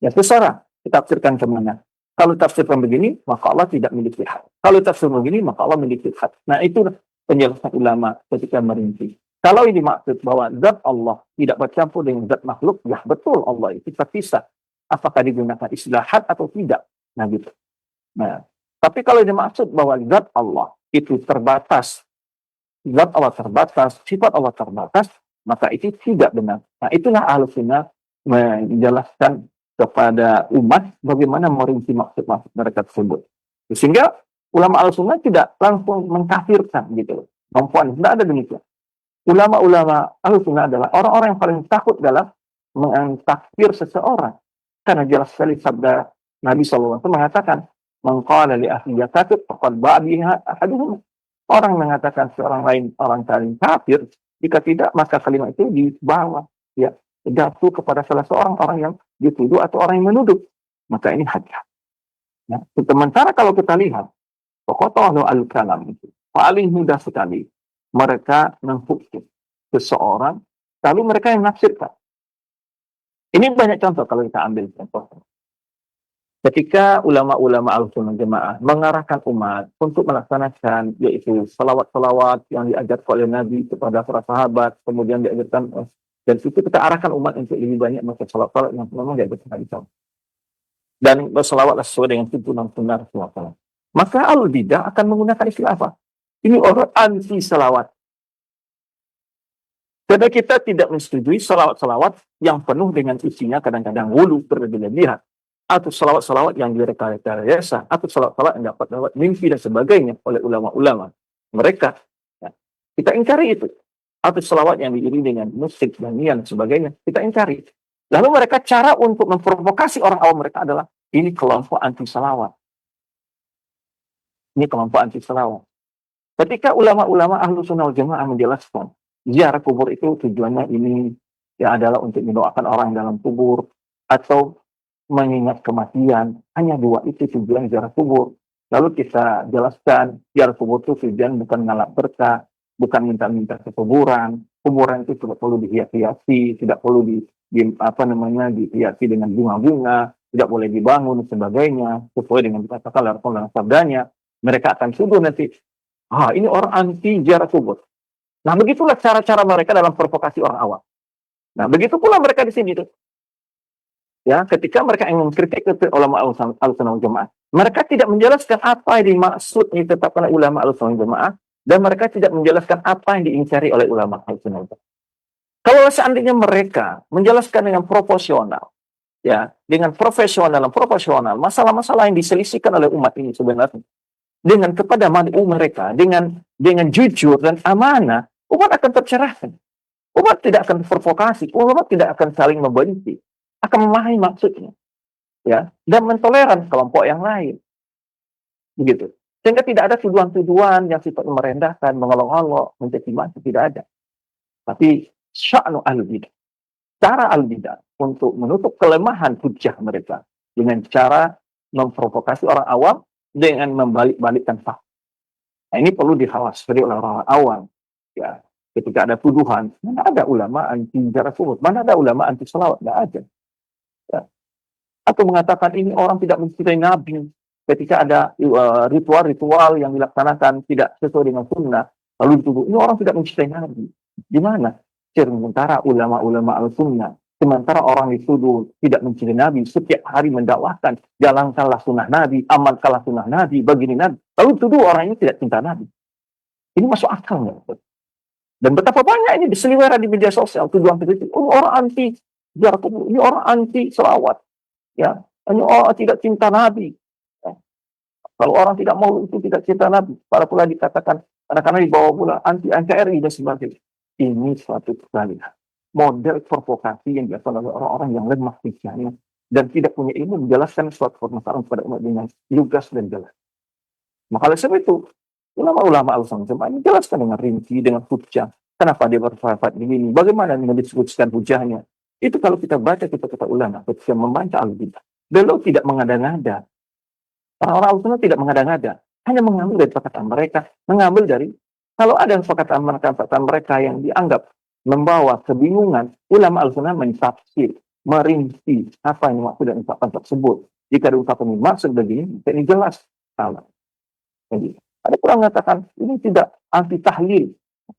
Ya terserah kita tafsirkan kemana. Kalau tafsirkan begini, maka Allah tidak memiliki hak. Kalau tafsirkan begini, maka Allah memiliki hak. Nah, itu penjelasan ulama ketika merinci. Kalau ini maksud bahwa zat Allah tidak bercampur dengan zat makhluk, ya betul Allah itu terpisah. Apakah digunakan istilah had atau tidak? Nah, gitu. Nah, tapi kalau ini maksud bahwa zat Allah itu terbatas, zat Allah terbatas, sifat Allah terbatas, maka itu tidak benar. Nah, itulah Ahlus Sunnah menjelaskan kepada umat bagaimana merinci maksud-maksud mereka tersebut. Sehingga ulama al-sunnah tidak langsung mengkafirkan gitu. Perempuan tidak ada demikian. Ulama-ulama al-sunnah adalah orang-orang yang paling takut dalam mengtakfir seseorang. Karena jelas sekali sabda Nabi SAW mengatakan, "Man qala li akhihi kafir faqad ba'a biha ahaduhum." Orang mengatakan seorang lain orang lain kafir, jika tidak maka kalimat itu dibawa ya jatuh kepada salah seorang orang yang dituduh atau orang yang menuduh. Maka ini hati-hati. Nah, sementara kalau kita lihat Faqatahu al-kalam itu paling mudah sekali mereka menghukum seseorang, lalu mereka yang menafsirkan. Ini banyak contoh kalau kita ambil contoh. Ketika ulama-ulama Ahlussunnah Jamaah mengarahkan umat untuk melaksanakan yaitu salawat-salawat yang diajarkan oleh Nabi kepada para sahabat, kemudian diajarkan dan itu kita arahkan umat untuk lebih banyak membaca salawat-salawat yang memang diajarkan Nabi SAW. Dan bersalawatlah sesuai dengan tuntunan sunnah Rasulullah. Maka al-bidah akan menggunakan istilah apa? Ini orang anti salawat. Karena kita tidak menyetujui salawat-salawat yang penuh dengan isinya kadang-kadang wulu berlebihan, atau salawat-salawat yang direkayasa, atau salawat-salawat yang dapat mimpi dan sebagainya oleh ulama-ulama. Mereka, ya, kita ingkari itu. Atau salawat yang diiringi dengan musik, nyanyian dan sebagainya, kita ingkari. Lalu mereka cara untuk memprovokasi orang awam mereka adalah, ini kelompok anti salawat. Ini kelompok anti salawat. Ketika ulama-ulama Ahlussunnah wal Jamaah menjelaskan, ziarah kubur itu tujuannya ini ya adalah untuk mendoakan orang dalam kubur atau mengingat kematian. Hanya dua itu tujuan ziarah kubur. Lalu kita jelaskan ziarah kubur itu tujuan bukan ngalap berkah, bukan minta-minta ke kuburan. Kuburan itu tidak perlu dihias-hiasi, tidak perlu dihiasi dengan bunga-bunga, tidak boleh dibangun dan sebagainya, sesuai dengan dikatakan oleh Rasulullah dalam sabdanya. Mereka akan tuduh nanti, ini orang anti ziarah kubur. Nah, begitulah cara-cara mereka dalam provokasi orang awam. Nah, begitu pula mereka di sini tuh. Ya, ketika mereka ingin mengkritik ulama Ahlussunnah wal Jamaah, mereka tidak menjelaskan apa yang dimaksud ditetapkan oleh ulama Ahlussunnah wal Jamaah, dan mereka tidak menjelaskan apa yang diingkari oleh ulama Ahlussunnah wal Jamaah. Kalau seandainya mereka menjelaskan dengan proporsional, ya, dengan proporsional, masalah-masalah yang diselisihkan oleh umat ini sebenarnya, dengan kepada mad'u mereka, dengan jujur dan amanah, umat akan tercerahkan. Umat tidak akan provokasi, umat tidak akan saling membenci, akan memahami maksudnya, ya, dan mentoleran kelompok yang lain, begitu. Sehingga tidak ada tuduhan-tuduhan yang sifatnya merendahkan, mengolok-olok, mencaci maki, tidak ada. Tapi sya'nu al-bidah, cara al-bidah untuk menutup kelemahan hujjah mereka dengan cara memprovokasi orang awam dengan membalik-balikkan fakta. Nah, ini perlu dikhawatirkan oleh orang awam. Ya, ketika ada tuduhan, mana ada ulama anti ziarah kubur, mana ada ulama anti salawat, tidak ada. Ya. Atau mengatakan ini orang tidak mencintai Nabi. Ketika ada ritual-ritual yang dilaksanakan tidak sesuai dengan sunnah, lalu dituduh ini orang tidak mencintai Nabi. Di mana? Sementara ulama-ulama al-sunnah, sementara orang dituduh tidak mencintai Nabi, setiap hari mendakwahkan, jalankanlah sunnah Nabi, amalkanlah sunnah Nabi, begini Nabi. Lalu tuduh orang ini tidak cinta Nabi. Ini masuk akal nggak? Dan betapa banyak ini berseliweran di media sosial, tuduhan-tuduhan. Oh, orang anti ziarah kubur, ini orang anti selawat. Ya, ini orang tidak cinta Nabi. Ya. Kalau orang tidak mau itu tidak cinta Nabi, para pula dikatakan anak-anak dibawa pula anti NKRI dan sebagainya. Ini suatu kesalahan. Model provokasi yang dilakukan oleh orang-orang yang lemah pikirannya dan tidak punya ilmu menjelaskan suatu permasalahan kepada umat dengan lugas dan jelas. Maka oleh sebab itu, ulama-ulama Ahlussunnah Jamaah ini jelaskan dengan rinci, dengan hujjah. Kenapa dia berfaham begini? Bagaimana mendiskusikan hujjahnya? Itu kalau kita baca kitab-kitab ulama, ketika membaca al-bidah, beliau tidak mengada-ngada. Orang-orang Ahlussunnah tidak mengada-ngada, hanya mengambil dari perkataan mereka, mengambil dari kalau ada perkataan mereka yang dianggap membawa kebingungan, ulama Ahlussunnah mentafsir, merinci apa yang dimaksud dan ungkapan tersebut. Jika ada ungkapan yang maksud begini, ini jelas salah. Jadi, ada orang mengatakan ini tidak anti tahlil.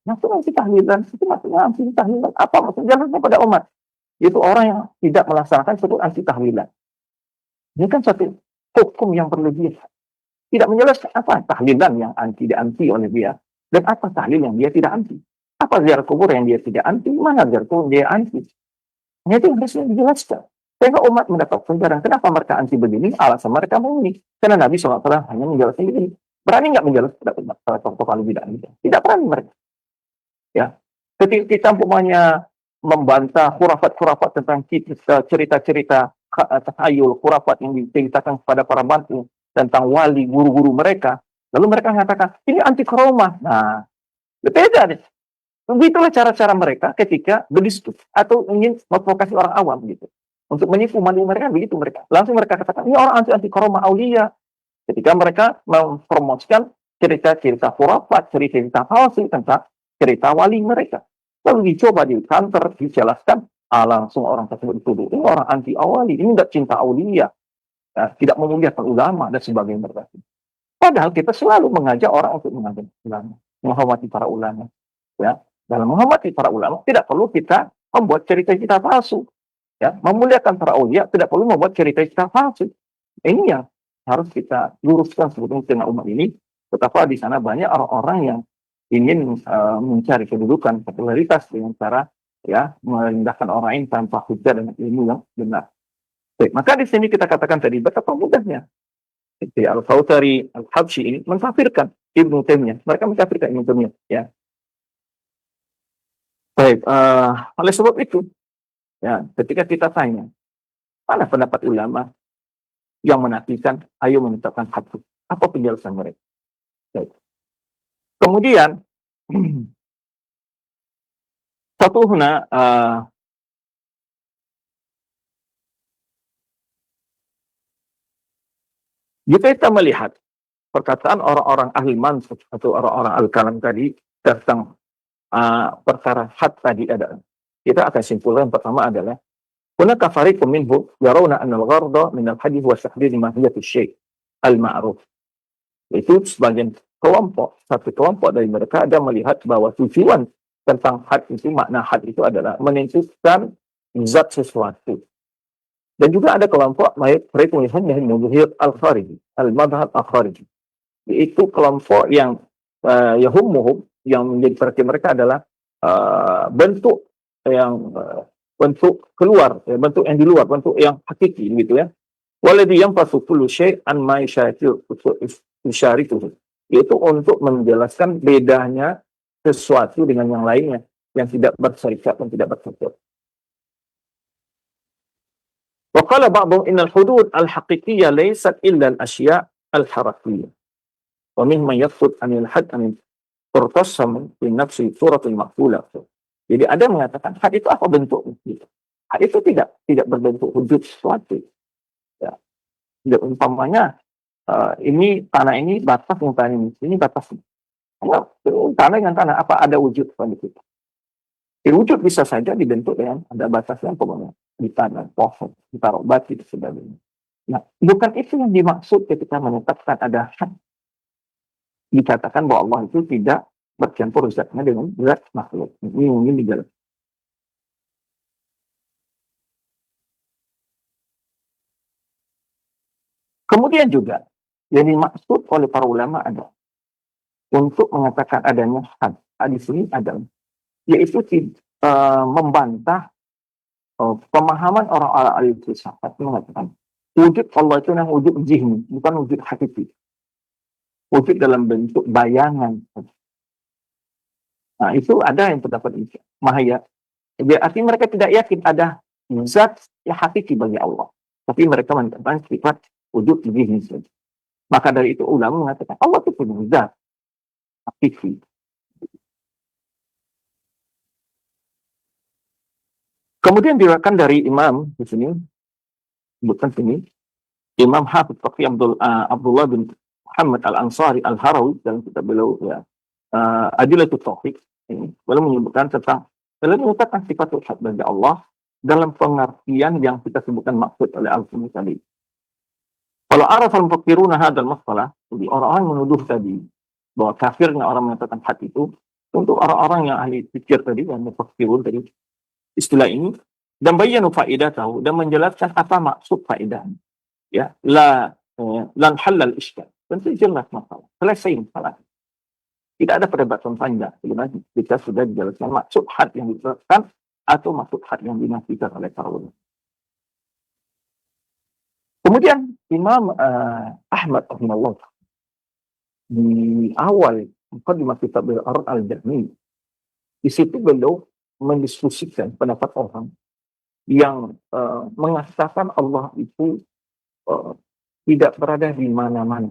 Maksud anti tahlilan itu maksudnya anti tahlilan apa maksudnya? Jelasnya pada umat. Itu orang yang tidak melaksanakan sebut anti tahlilan. Ini kan satu hukum yang berlebihan. Tidak menjelaskan apa tahlilan yang anti oleh dia. Dan apa tahlil yang dia tidak anti? Apa ziarah kubur yang dia tidak anti? Mana ziarah kubur yang dia anti? Ini itu harusnya dijelaskan. Sehingga umat mendapat pelajaran. Kenapa mereka anti begini? Alasan mereka begini. Karena Nabi SAW hanya menjelaskan begini. Berani nggak menjelaskan contoh kalau tidak anti? Tidak berani mereka. Ya, ketika kita umpamanya membantah khurafat-khurafat tentang cerita-cerita takhayul, khurafat yang diceritakan kepada para bantu tentang wali, guru-guru mereka. Lalu mereka mengatakan, ini anti karomah. Nah, beda nih. Begitulah cara-cara mereka ketika berdiskusi atau ingin memprovokasi orang awam gitu. Untuk menipu madu mereka, begitu mereka. Langsung mereka katakan, ini orang anti karomah aulia. Ketika mereka mempromosikan cerita-cerita khurafat, cerita-cerita palsu tentang cerita wali mereka. Lalu dicoba di kantor, dijelaskan, langsung orang tersebut dituduh. Ini orang anti awali, ini tidak cinta aulia, ya, tidak memuliakan ulama, dan sebagainya. Padahal kita selalu mengajak orang untuk mengajak ulama, menghormati para ulama. Ya. Dalam menghormati para ulama, tidak perlu kita membuat cerita-cerita palsu. Ya. Memuliakan para aulia, tidak perlu membuat cerita-cerita palsu. Ini yang harus kita luruskan sebetulnya dengan umat ini, betapa di sana banyak orang-orang yang ingin mencari kedudukan, popularitas dengan cara ya merendahkan orang lain tanpa hujah dan ilmu yang benar. Baik, maka di sini kita katakan tadi betapa mudahnya Al-Kautari, Al-Habsyi ini mengkafirkan Ibnu Taimiyah. Mereka mengkafirkan Ibnu Taimiyah. Ya. Baik, oleh sebab itu, ya, ketika kita tanya, mana pendapat ulama yang menafikan, ayo menetapkan hak. Apa penjelasan mereka? Baik. Kemudian, satu huna, jika kita melihat perkataan orang-orang ahli mantiq atau orang-orang al-kalam tadi tentang perkara had tadi adalah, kita akan simpulkan pertama adalah hunaka fariqun minhum yarawna anna al-gharda min al-hadith wa tahdid mahiyati syai' al-ma'ruf. Itu sebagian kelompok, satu kelompok dari mereka ada melihat bahwa tujuan tentang had itu, makna had itu adalah menentukan zat sesuatu. Dan juga ada kelompok mereka yang mengzuhir al-khariji, al-madhhab al-khariji. Yaitu kelompok yang yahummuhum, yang menjadi perhatian mereka adalah bentuk yang bentuk keluar, bentuk yang di luar, bentuk yang hakiki gitu ya. Waladhi yanfasu kullu syai'an ma yusyarikuhu. Yaitu untuk menjelaskan bedanya sesuatu dengan yang lainnya yang tidak berserikat dan tidak bersatu. Wa qala ba'dhum innal hudud al-haqiqiyyah laysat illa al-asya' al-harakiyyah. Wa mimma yathbut anil had an turtassam fi nafsi suratul maqbulah. Jadi ada yang mengatakan had itu apa bentuknya? Had itu tidak berbentuk wujud sesuatu. Ya. Umpamanya ini tanah ini batas dengan tanah ini batas. Tanah dengan tanah apa ada wujud pada kita? Wujud bisa saja dibentuk dengan ada batasnya, pokoknya di tanah, pohon, ditaruh batu dan sebagainya. Nah, bukan itu yang dimaksud ketika menetapkan ada had. Dikatakan bahwa Allah itu tidak bercampur zatnya dengan zat makhluk. Ini mungkin dijelaskan. Kemudian juga yang dimaksud oleh para ulama adalah untuk mengatakan adanya had. Di sini adalah yaitu membantah pemahaman orang-orang ahli filsafat mengatakan wujud Allah itu yang wujud zihni, bukan wujud hakiki. Wujud dalam bentuk bayangan. Nah, itu ada yang pendapat itu. Mahaya. Berarti mereka tidak yakin ada zat yang hakiki bagi Allah. Tapi mereka menetapkan sifat wujud zihni saja. Maka dari itu ulama mengatakan Allah itu punya zat hakiki. Kemudian diriwayatkan dari Imam di sini, bukan sini, Imam Hafidz Taqi Abdullah bin Muhammad Al-Ansari Al-Harawi dalam kitab beliau ya, Adilatul Tauhid ini, beliau menyebutkan sifat had bagi Allah dalam pengertian yang kita sebutkan maksud oleh Al-Qur'an tadi. Kalau araf al-mufakkiruna hadzal masalah, jadi orang-orang menuduh tadi bahwa kafirnya orang mengatakan had itu untuk orang-orang yang ahli fikir tadi, yang mufakkirun tadi istilah ini, dan bayanu faidatahu, dan menjelaskan apa maksud faedahnya. Ya, lan halal iskal. Tentu jelas masalah. Selesai masalah. Tidak ada perdebatan panjang. Sebenarnya kita sudah dijelaskan maksud had yang dijelaskan atau maksud had yang dinafikan oleh para ulama. Kemudian Imam Ahmad rahimahullah di awal mukadimah kitab Al-Arad Al-Jahmi, di situ beliau mendiskusikan pendapat orang yang mengatakan Allah itu tidak berada di mana-mana.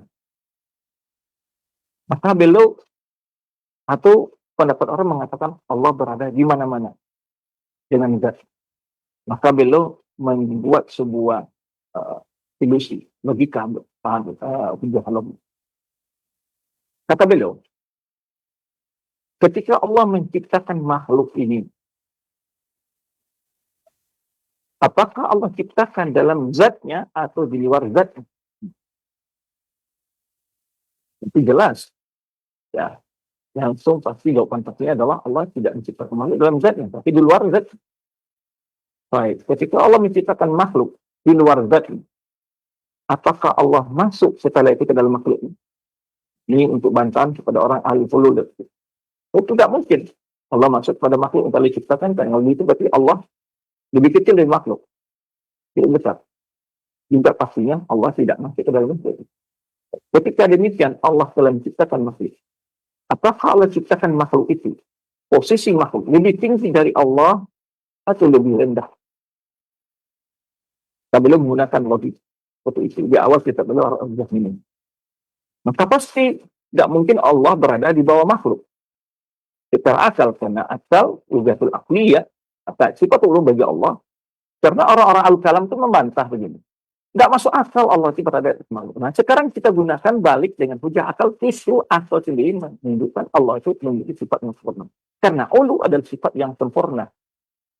Maka beliau atau pendapat orang mengatakan Allah berada di mana-mana dengan zat. Maka beliau membuat sebuah ilusi, logika hujjah Allah. Kata beliau, ketika Allah menciptakan makhluk ini, apakah Allah ciptakan dalam zatnya atau di luar zatnya? Itu jelas. Ya, langsung pasti jawaban pastinya adalah Allah tidak menciptakan makhluk dalam zatnya, tapi di luar zat. Baik, ketika Allah menciptakan makhluk di luar zatnya, apakah Allah masuk setelah itu ke dalam makhluk ini? Ini untuk bantahan kepada orang ahli ulul. Oh, tidak mungkin Allah masuk pada makhluk yang telah diciptakan. Kalau itu berarti Allah lebih kecil dari makhluk, tidak besar. Juga pastinya Allah tidak masuk ke dalam makhluk. Ketika demikian Allah telah menciptakan makhluk. Apakah Allah ciptakan makhluk itu, posisi makhluk lebih tinggi dari Allah atau lebih rendah? Kita belum menggunakan logik seperti itu. Di awal kita belajar ini. Maka pasti tidak mungkin Allah berada di bawah makhluk. Secara akal, karena akal lugatul aqliyah, sifat ulum bagi Allah. Karena orang-orang al-kalam itu membantah begini. Tidak masuk akal Allah itu berada di makhluk. Nah, sekarang kita gunakan balik dengan hujah akal, tisu akal sendiri menunjukkan Allah itu memiliki sifat yang sempurna. Karena ulu adalah sifat yang sempurna.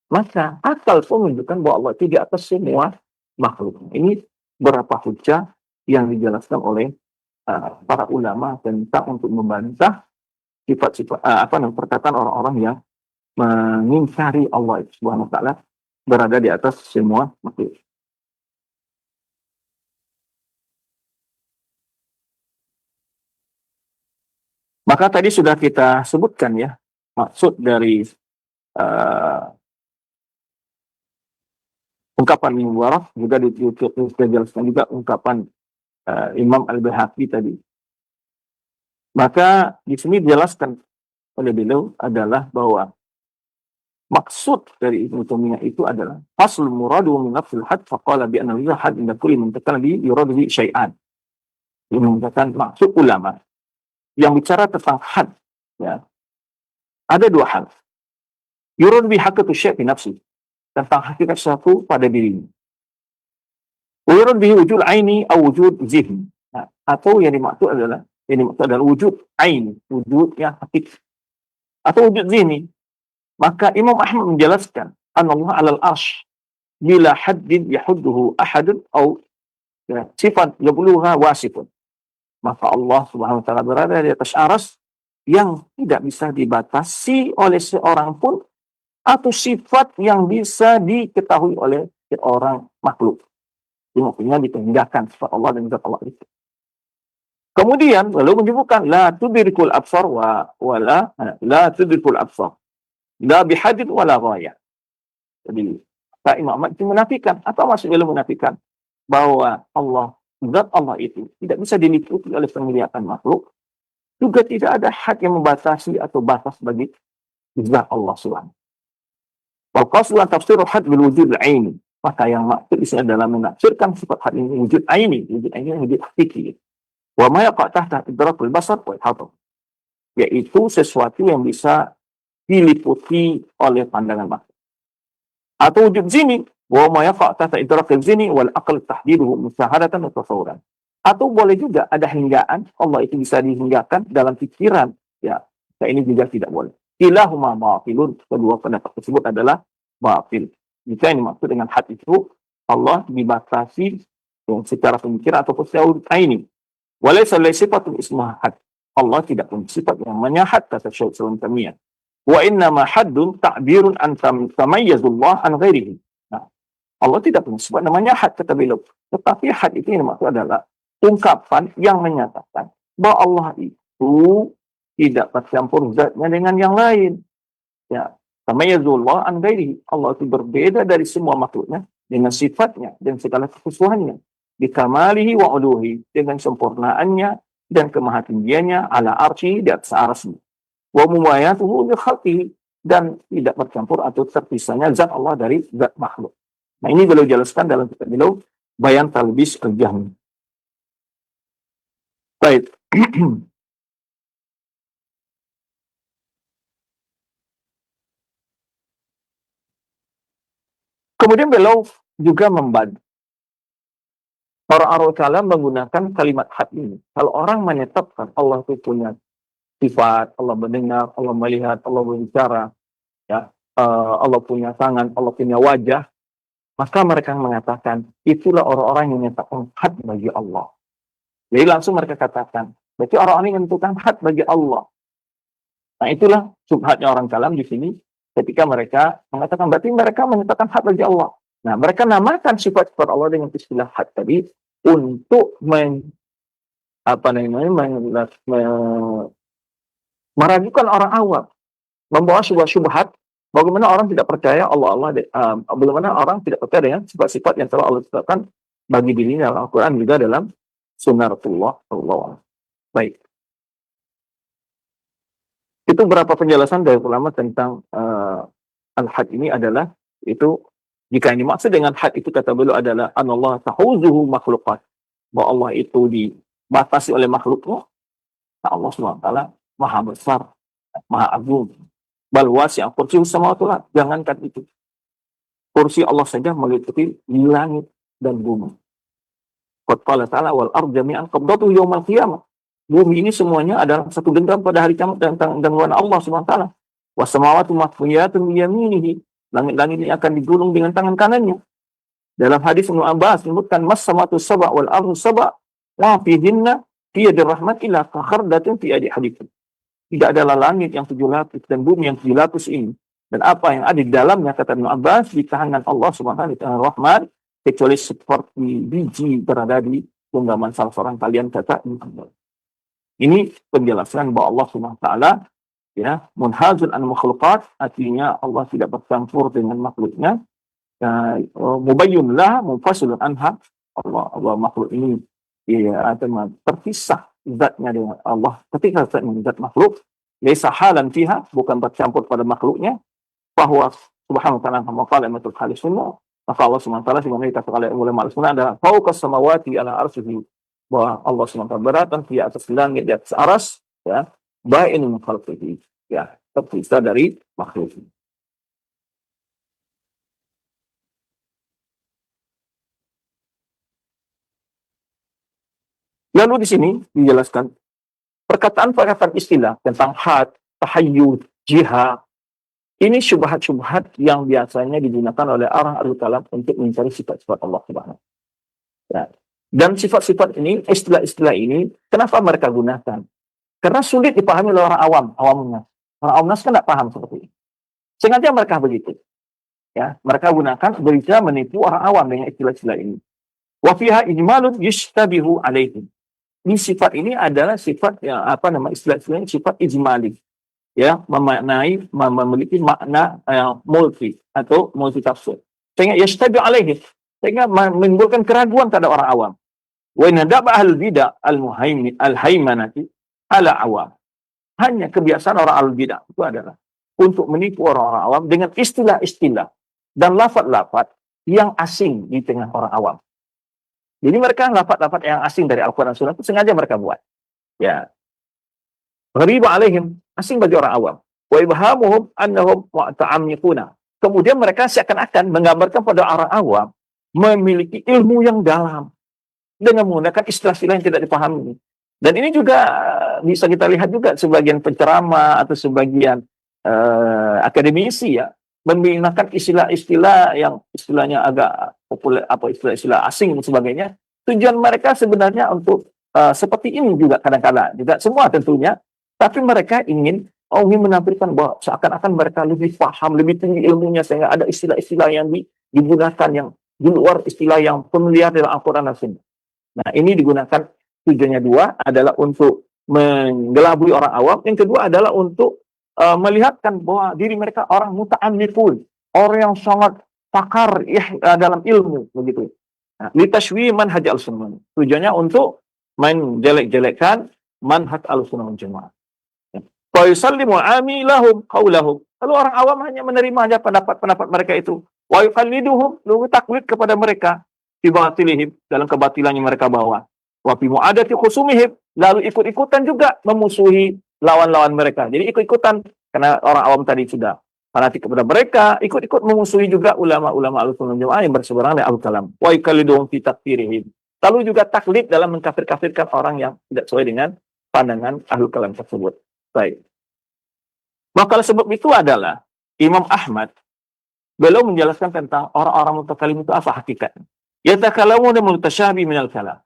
Maka akal pun menunjukkan bahwa Allah itu di atas semua makhluk. Ini beberapa hujah yang dijelaskan oleh para ulama tentang untuk membantah sifat-sifat perkataan orang-orang yang mengingkari Allah Subhanahu wa taala berada di atas semua makhluk. Maka tadi sudah kita sebutkan ya maksud dari ungkapan Mubarak, juga dijelaskan juga ungkapan Imam Al-Baihaqi tadi. Maka di sini dijelaskan oleh beliau adalah bahwa maksud dari Ibnu Taimiyah itu adalah faslul muradu min nafsil had faqala bi anna al-had inda kulli muntakan bi yuradu bi syai'an. Ini mengatakan maksud ulama yang bicara tentang had, ya. Ada dua hal. Yuradu bi haqiqatu syai' fi nafsi, tentang hakikat sesuatu pada dirinya. Yuradu bi wujud aini atau wujud zihni. Nah, atau yang dimaksud adalah wujud aini, wujud yang hakiki, atau wujud zihni. Maka Imam Ahmad menjelaskan Allah alal arsh bila haddin yahudduhu ahadun atau sifat yabluha wasifun. Maka Allah Subhanahu wa taala berada di atas arsy yang tidak bisa dibatasi oleh seorang pun, atau sifat yang bisa diketahui oleh seorang makhluk. Ini maksudnya ditinggalkan sifat Allah dan zat Allah itu. Kemudian lalu menyebutkan la tudrikul absar la tudrikul absar la bihadid wala ghayah. Jadi Pak Imam Ahmad itu menafikan. Apa maksud beliau menafikan? Bahwa Allah, zat Allah itu tidak bisa diliputi oleh penglihatan makhluk. Juga tidak ada had yang membatasi atau batas bagi zat Allah Subhanahu. Wal qasdu an tafsir had bil wujud al-aini. Maka yang maksud di sini adalah menafsirkan sifat had ini wujud aini, wujud aini yang wujud hakiki. Wa ma yaqa tahta idrakul basar wa ihata. Yaitu sesuatu yang bisa diliputi oleh pandangan mata. Atau wujud zini, wa ma yaqa tahta idrakul zini wal aql tahdiduhu musyahadatan wa tasawuran. Atau boleh juga ada hinggaan, Allah itu bisa dihinggakan dalam pikiran, ya. Nah, ini juga tidak boleh. Kilahuma batilun, kedua pendapat tersebut adalah batil. Jika yang dimaksud dengan had itu Allah dibatasi secara pemikiran ataupun secara ini. Walaysa sifatun ismuha had. Allah tidak punya sifat yang namanya had, kata Syekh Islam Taimiyah. Wa innama haddun ta'birun an tamayyazullah an ghairihi. Nah, Allah tidak punya sifat namanya had, kata beliau. Tetapi had itu yang dimaksud adalah ungkapan yang menyatakan bahwa Allah itu tidak bercampur zatnya dengan yang lain. Ya, tamayyazullah an ghairihi. Allah itu berbeda dari semua makhluknya dengan sifatnya dan segala kekhususannya. Bikamalihi wa uluhi, dengan sempurnaannya dan kemahatinggiannya, ala arsy, di atas arsy. Wa mumayatuhu li khalqihi, dan tidak bercampur atau terpisahnya zat Allah dari zat makhluk. Nah, ini beliau jelaskan dalam kitab beliau Bayan Talbis Al-Jahmi. Baik. Kemudian beliau juga membantah Orang-orang kalam menggunakan kalimat had ini. Kalau orang menetapkan Allah itu punya sifat, Allah mendengar, Allah melihat, Allah berbicara, ya, Allah punya tangan, Allah punya wajah, maka mereka mengatakan itulah orang-orang yang menetapkan had bagi Allah. Jadi langsung mereka katakan, berarti orang-orang yang menentukan had bagi Allah. Nah itulah subhatnya orang kalam di sini ketika mereka mengatakan berarti mereka menetapkan had bagi Allah. Nah mereka namakan sifat-sifat Allah dengan istilah had tadi untuk meragukan orang awam, membawa sebuah syubhat. Bagaimana orang tidak percaya bagaimana orang tidak percaya dengan sifat-sifat yang telah Allah tetapkan bagi dirinya dalam Al-Quran juga dalam Sunnah Rasulullah. Baik. Itu berapa penjelasan dari ulama tentang al-had ini adalah itu. Jika yang dimaksud dengan had itu kata beliau adalah anallah tahuzuhu makhluqat, bahwa Allah itu dibatasi oleh makhluknya. Allah SWT maha besar, maha agung. Bal wasi'a kursiyyuhu samawati wal ardh. Jangankan itu, kursi Allah saja meliputi langit dan bumi. Qad qala ta'ala wal ardh jami'an qabdatuhu yaumal qiyamah. Bumi ini semuanya adalah satu genggam pada hari kiamat dan genggaman Allah SWT. Was samawati matwiyatun bi yaminihi. Langit-langit ini akan digulung dengan tangan kanannya. Dalam hadis Ibnu Abbas menyebutkan mas-samatu sab'a wal ardu sab'a wa fihinna fi yadir rahmat illa ka khardatin fi yadi hadikum. Tidak adalah langit yang 7 lapis dan bumi yang 7 lapis ini. Dan apa yang ada di dalamnya, kata Ibnu Abbas, di tangan Allah Subhanahu wa ta'ala rahmat, kecuali seperti biji berada di genggaman salah seorang kalian, kata Ibnu Abbas. Ini penjelasan bahwa Allah Subhanahu wa ta'ala ya, munhazun an makhluqat, artinya Allah tidak bercampur dengan makhluknya. Mubayyun lah, mufasilun anha. Allah makhluk ini ya, terpisah zatnya dengan Allah. Ketika zat makhluk, laisa halan fiha, bukan bercampur pada makhluknya. Bahwa subhanahu wa ta'ala qala matul khalisunna, maka Allah Subhanahu wa ta'ala sebenarnya dikatakan oleh ulama al-sunnah adalah fauqas samawati ala arsyihi, bahwa Allah Subhanahu wa ta'ala berada di atas langit, di atas aras, ya, ba'inun khalqihi, ya, terpisah dari makhluk. Lalu di sini dijelaskan perkataan-perkataan istilah tentang had, tahayyud, jihad. Ini syubhat-syubhat yang biasanya digunakan oleh orang ahli kalam untuk mencari sifat-sifat Allah Subhanahu. Ya. Dan sifat-sifat ini, istilah-istilah ini, kenapa mereka gunakan? Karena sulit dipahami oleh orang awamnya. Orang awam kan tidak paham seperti ini. Sengaja mereka begitu. Ya, mereka gunakan berusaha menipu orang awam dengan istilah-istilah ini. Wa fiha ijmalun yushtabihu alaihim. Ini sifat ini adalah sifat yang istilah-istilahnya sifat ijmali. Ya, memiliki makna multi atau multi tafsir. Sehingga yashtabihu alaihim, sehingga menimbulkan keraguan pada orang awam. Wa inna daba ahlul bidah al-haimanati ala awam. Hanya kebiasaan orang ahlul bidah itu adalah untuk menipu orang-orang awam dengan istilah-istilah dan lafaz-lafaz yang asing di tengah orang awam. Jadi mereka lafaz-lafaz yang asing dari Al-Quran Sunnah itu sengaja mereka buat. Ya. Ghariba alaihim, asing bagi orang awam. Wa ibhamuhum annahum muta'ammiquna. Kemudian mereka seakan-akan menggambarkan pada orang awam memiliki ilmu yang dalam dengan menggunakan istilah-istilah yang tidak dipahami. Dan ini juga bisa kita lihat juga sebagian penceramah atau sebagian akademisi ya menggunakan istilah-istilah yang istilahnya agak populer, istilah-istilah asing dan sebagainya. Tujuan mereka sebenarnya untuk seperti ini juga kadang-kadang, tidak semua tentunya, tapi mereka ingin menampilkan bahwa seakan-akan mereka lebih paham, lebih tinggi ilmunya, sehingga ada istilah-istilah yang digunakan yang di luar istilah yang familiar dalam Al-Quran dan Sunnah. Nah, ini digunakan tujuannya dua, adalah untuk menggelabui orang awam. Yang kedua adalah untuk melihatkan bahwa diri mereka orang muta'ammiqun, orang yang sangat pakar dalam ilmu, begitu. Nah, litashwi manhaj al-sunnah. Tujuannya untuk menjelek-jelekkan manhaj al-sunnah wal jamaah. Fa yusallimu amilahum qaulahum. Lalu orang awam hanya menerima aja pendapat-pendapat mereka itu. Wa yuqalliduhum, lalu taklid kepada mereka fi batilihim, dalam kebatilan yang mereka bawa. Wa fi mu'adati khusumihim, lalu ikut-ikutan juga memusuhi lawan-lawan mereka. Jadi ikut-ikutan, karena orang awam tadi sudah fanatik kepada mereka, ikut-ikut memusuhi juga ulama-ulama al-sunnah jamaah yang berseberangan dengan al-kalam. Wa yuqalliduhum fi takfirihim. Lalu juga taklid dalam mengkafir-kafirkan orang yang tidak sesuai dengan pandangan ahlul kalam tersebut. Baik. Maka sebab itu adalah Imam Ahmad beliau menjelaskan tentang orang-orang mutakalim itu apa hakikatnya. Yatakallamuna mutasyabi minal kalam.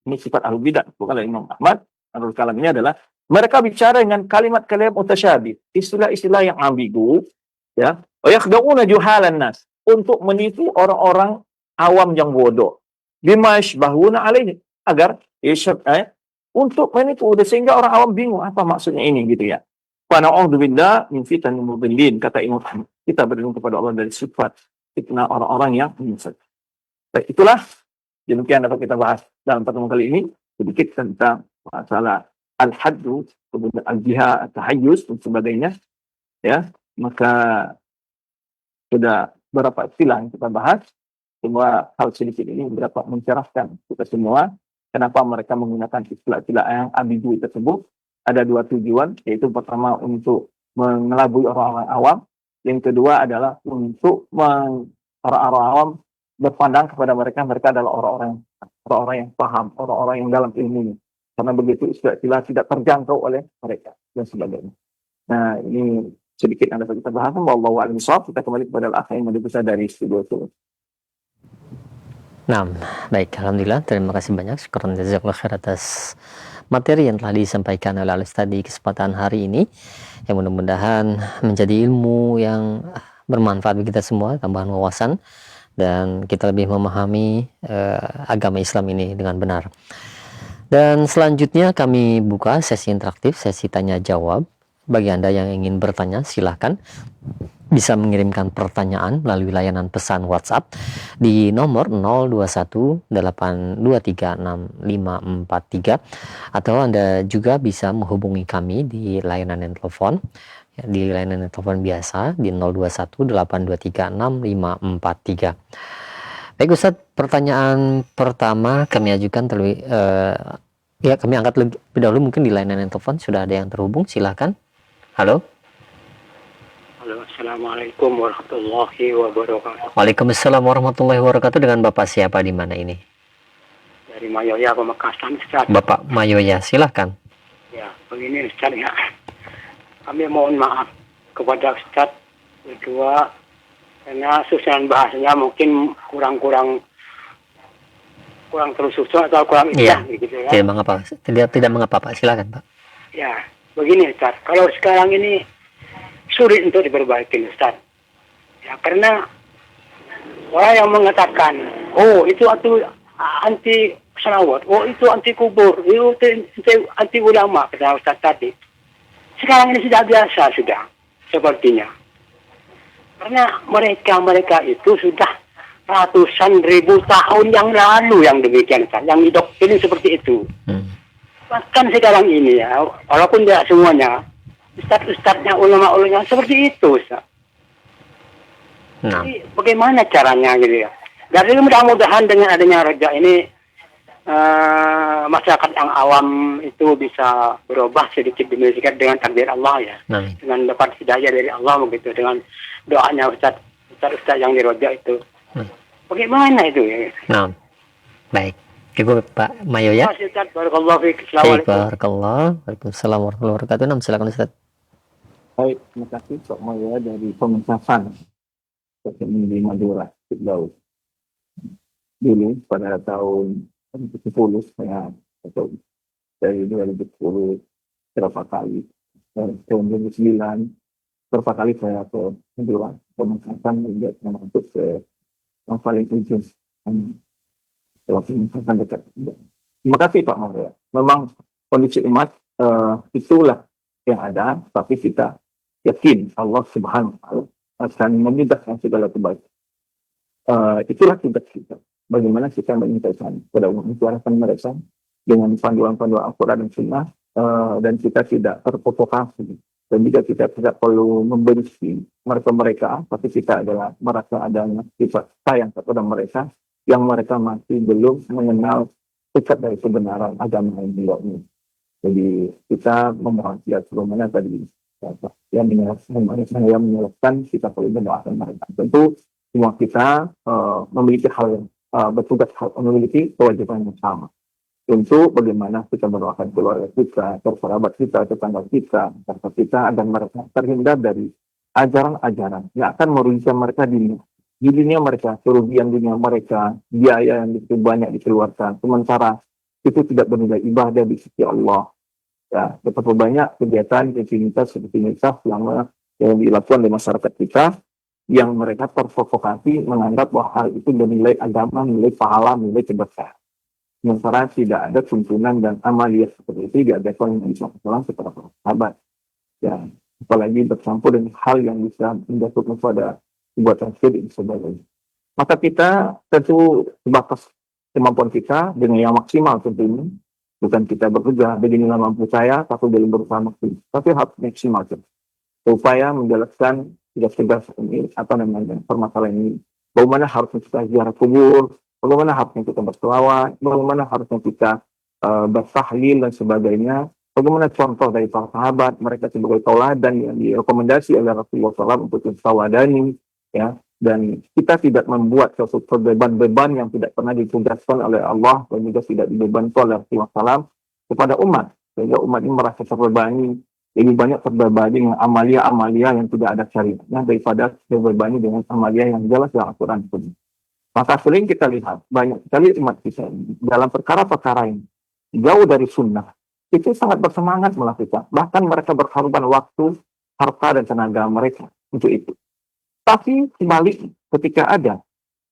Ini sifat ahlul bidah. Bukan Imam Ahmad. Ahlul kalam ini adalah mereka bicara dengan kalimat-kalimat mutasyabi, istilah-istilah yang ambigu, ya. Wa yakhda'una juhalan nas, untuk menipu orang-orang awam yang bodoh. Bima yashbahuna alaihi, agar untuk menipu sehingga orang awam bingung apa maksudnya ini gitu ya. Wa na'udzubillah min fitanil mudhillin, kata Imam Ahmad. Kita berlindung kepada Allah dari sifat fitnah orang-orang yang menyesat. Baik, itulah demikian dapat kita bahas dalam pertemuan kali ini sedikit tentang masalah al-haddu, kemudian al-jihad, tahayyuz dan sebagainya. Ya, maka sudah beberapa istilah yang kita bahas. Semua hal sedikit ini berapa mencerahkan kita semua. Kenapa mereka menggunakan istilah-istilah yang ambigu tersebut? Ada dua tujuan, yaitu pertama untuk mengelabui orang-orang awam. Yang kedua adalah untuk orang-orang awam berpandang kepada mereka adalah orang-orang yang paham, orang-orang yang dalam ilmunya. Karena begitu istilah tidak terjangkau oleh mereka dan sebagainya. Nah, ini sedikit yang dapat kita bahas. Wallahu a'lam bishawab. Kita kembali kepada al-akh yang lebih besar dari studio itu. Nah, baik, alhamdulillah, terima kasih banyak. Syukran jazakallahu khair atas materi yang telah disampaikan oleh Al-Ustaz di kesempatan hari ini, yang mudah-mudahan menjadi ilmu yang bermanfaat bagi kita semua, tambahan wawasan, dan kita lebih memahami agama Islam ini dengan benar. Dan selanjutnya kami buka sesi interaktif, sesi tanya jawab. Bagi Anda yang ingin bertanya, silahkan bisa mengirimkan pertanyaan melalui layanan pesan WhatsApp di nomor 0218236543, atau Anda juga bisa menghubungi kami di layanan telepon, di layanan telepon biasa di 0218236543. Baik Ustaz, pertanyaan pertama kami ajukan kami angkat lebih dahulu, mungkin di layanan telepon sudah ada yang terhubung, silahkan. Halo. Halo, assalamualaikum warahmatullahi wabarakatuh. Waalaikumsalam warahmatullahi wabarakatuh. Dengan Bapak siapa di mana ini? Dari Mayoya, Pamekasan, Ustaz. Bapak Mayoya, silahkan. Ya, begini Ustaz ya. Kami mohon maaf kepada Ustaz berdua karena susunan bahasanya mungkin kurang tersusun atau kurang indah gitu ya. Tidak mengapa. Tidak mengapa Pak, silakan Pak. Ya, begini Ustaz. Kalau sekarang ini sulit untuk diperbaiki Ustaz. Ya, karena orang yang mengatakan, oh itu anti salawat, oh itu anti kubur, itu anti ulama, kata Ustaz tadi. Sekarang ini sudah biasa sepertinya. Karena mereka itu sudah ratusan ribu tahun yang lalu yang demikian, Ustaz, yang didoktrin seperti itu. Bahkan sekarang ini ya, walaupun tidak semuanya, ustadz-ustadznya, ulama-ulama seperti itu, Ustaz. Jadi, bagaimana caranya gitu ya? Jadi mudah-mudahan dengan adanya Roja ini masyarakat yang awam itu bisa berubah sedikit demi sedikit dengan takdir Allah ya. Dengan dapat hidayah dari Allah begitu, dengan doanya ustadz yang di Roja itu. Bagaimana itu ya? Baik. Ibu Pak Mayo ya. Barakallahu fiik. Barakallahu. Waalaikumsalam warahmatullahi wabarakatuh. Silakan Ustaz. Baik, terima kasih Pak Mayo dari Pemekasan di Madura, Laut. Dulu pada tahun 2010 saya atau dari 2010 berapa kali, tahun 2009 berapa kali saya ke Madura, Pemekasan hingga masuk ke yang paling ujung. Terima kasih Pak Maulana. Memang kondisi umat itulah yang ada, tapi kita yakin Allah Subhanahu wa Ta'ala akan memudahkan segala kebaikan. Itulah tugas kita. Bagaimana kita menyampaikan kepada umat, menyuarakan mereka dengan panduan-panduan Al-Quran dan Sunnah, dan kita tidak terprovokasi, dan juga kita tidak perlu membenci mereka, tapi kita adalah merasa adanya sifat sayang kepada mereka yang mereka masih belum mengenal dekat dari kebenaran agama yang beliau ini. Jadi kita memohon sebagaimana tadi yang menyebabkan kita perlu mendoakan mereka. Tentu semua kita memiliki hal yang bertugas memiliki kewajiban yang sama untuk bagaimana kita mendoakan keluarga kita, sahabat kita, tetangga kita, serta kita agar mereka terhindar dari ajaran-ajaran yang akan merugikan mereka di dunia mereka, kerugian dunia mereka, biaya yang begitu banyak dikeluarkan, sementara itu tidak bernilai ibadah di sisi Allah. Ya, betapa banyak kegiatan rutinitas yang dilakukan oleh masyarakat kita yang mereka terprovokasi menganggap bahwa hal itu bernilai agama, nilai pahala, nilai keberkahan. Sementara tidak ada tuntunan dan amaliyah seperti itu diadakan oleh Islam kepada para sahabat. Ya, apalagi bercampur dengan hal yang bisa menjatuhkan pada perbuatan syirik dan sebagainya. Maka kita tentu sebatas kemampuan kita dengan yang maksimal tentunya. Bukan kita bekerja beginilah mampu saya, tapi belum berusaha maksimal. Tapi harus maksimal. Upaya menjelaskan tugas-tugas ini, permasalahan ini. Bagaimana harusnya kita ziarah kubur, bagaimana harusnya kita berselawat, bagaimana harusnya kita bertahlil dan sebagainya. Bagaimana contoh dari para sahabat, mereka sebagai tauladan yang direkomendasi oleh Rasulullah SAW untuk tawadani, ya. Dan kita tidak membuat suatu beban-beban yang tidak pernah ditugaskan oleh Allah dan juga tidak dibebankan oleh Rasulullah SAW kepada umat. Sehingga umat ini merasa terbebani, lebih banyak terbebani dengan amalia-amalia yang tidak ada syariatnya daripada terbebani dengan amalia yang jelas dalam Al-Quran. Maka sering kita lihat, banyak sekali umat kita dalam perkara-perkara ini jauh dari sunnah, itu sangat bersemangat melakukan. Bahkan mereka berkorban waktu, harta, dan tenaga mereka untuk itu. Tapi kembali ketika ada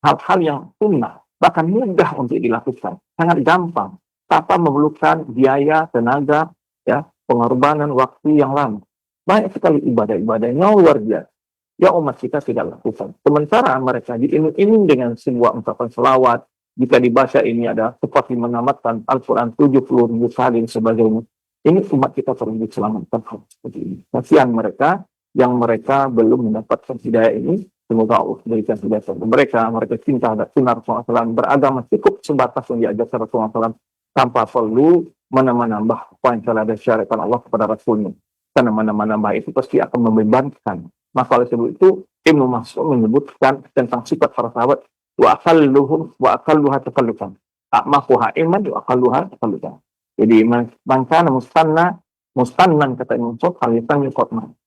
hal-hal yang sunnah, bahkan mudah untuk dilakukan, sangat gampang, tanpa memerlukan biaya, tenaga, ya, pengorbanan waktu yang lama. Banyak sekali ibadah-ibadah yang luar biasa yang umat kita tidak lakukan. Sementara mereka diiming-iming dengan sebuah ungkapan selawat, jika dibaca ini ada seperti menamatkan Al-Quran 70.000 kali dan sebagainya. Ini umat kita perlu diselamatkan seperti ini. Kasihan mereka yang mereka belum mendapatkan hidayah ini. Semoga Allah berikan hidayah kepada mereka. Mereka cinta dan sunnah Rasulullah SAW, beragama cukup sebatas yang diajarkan Rasulullah SAW tanpa perlu menambah apa yang telah disyariatkan Allah kepada Rasulnya. Karena menambah itu pasti akan membebankan. Maka oleh sebab itu Ibnu Mas'ud menyebutkan tentang sifat para sahabat, wa aqalluha takallukan, a'maquha iman wa aqalluha takallukan. Jadi mangkana mustannan kata Ibnu Mas'ud khalitan yuqatman.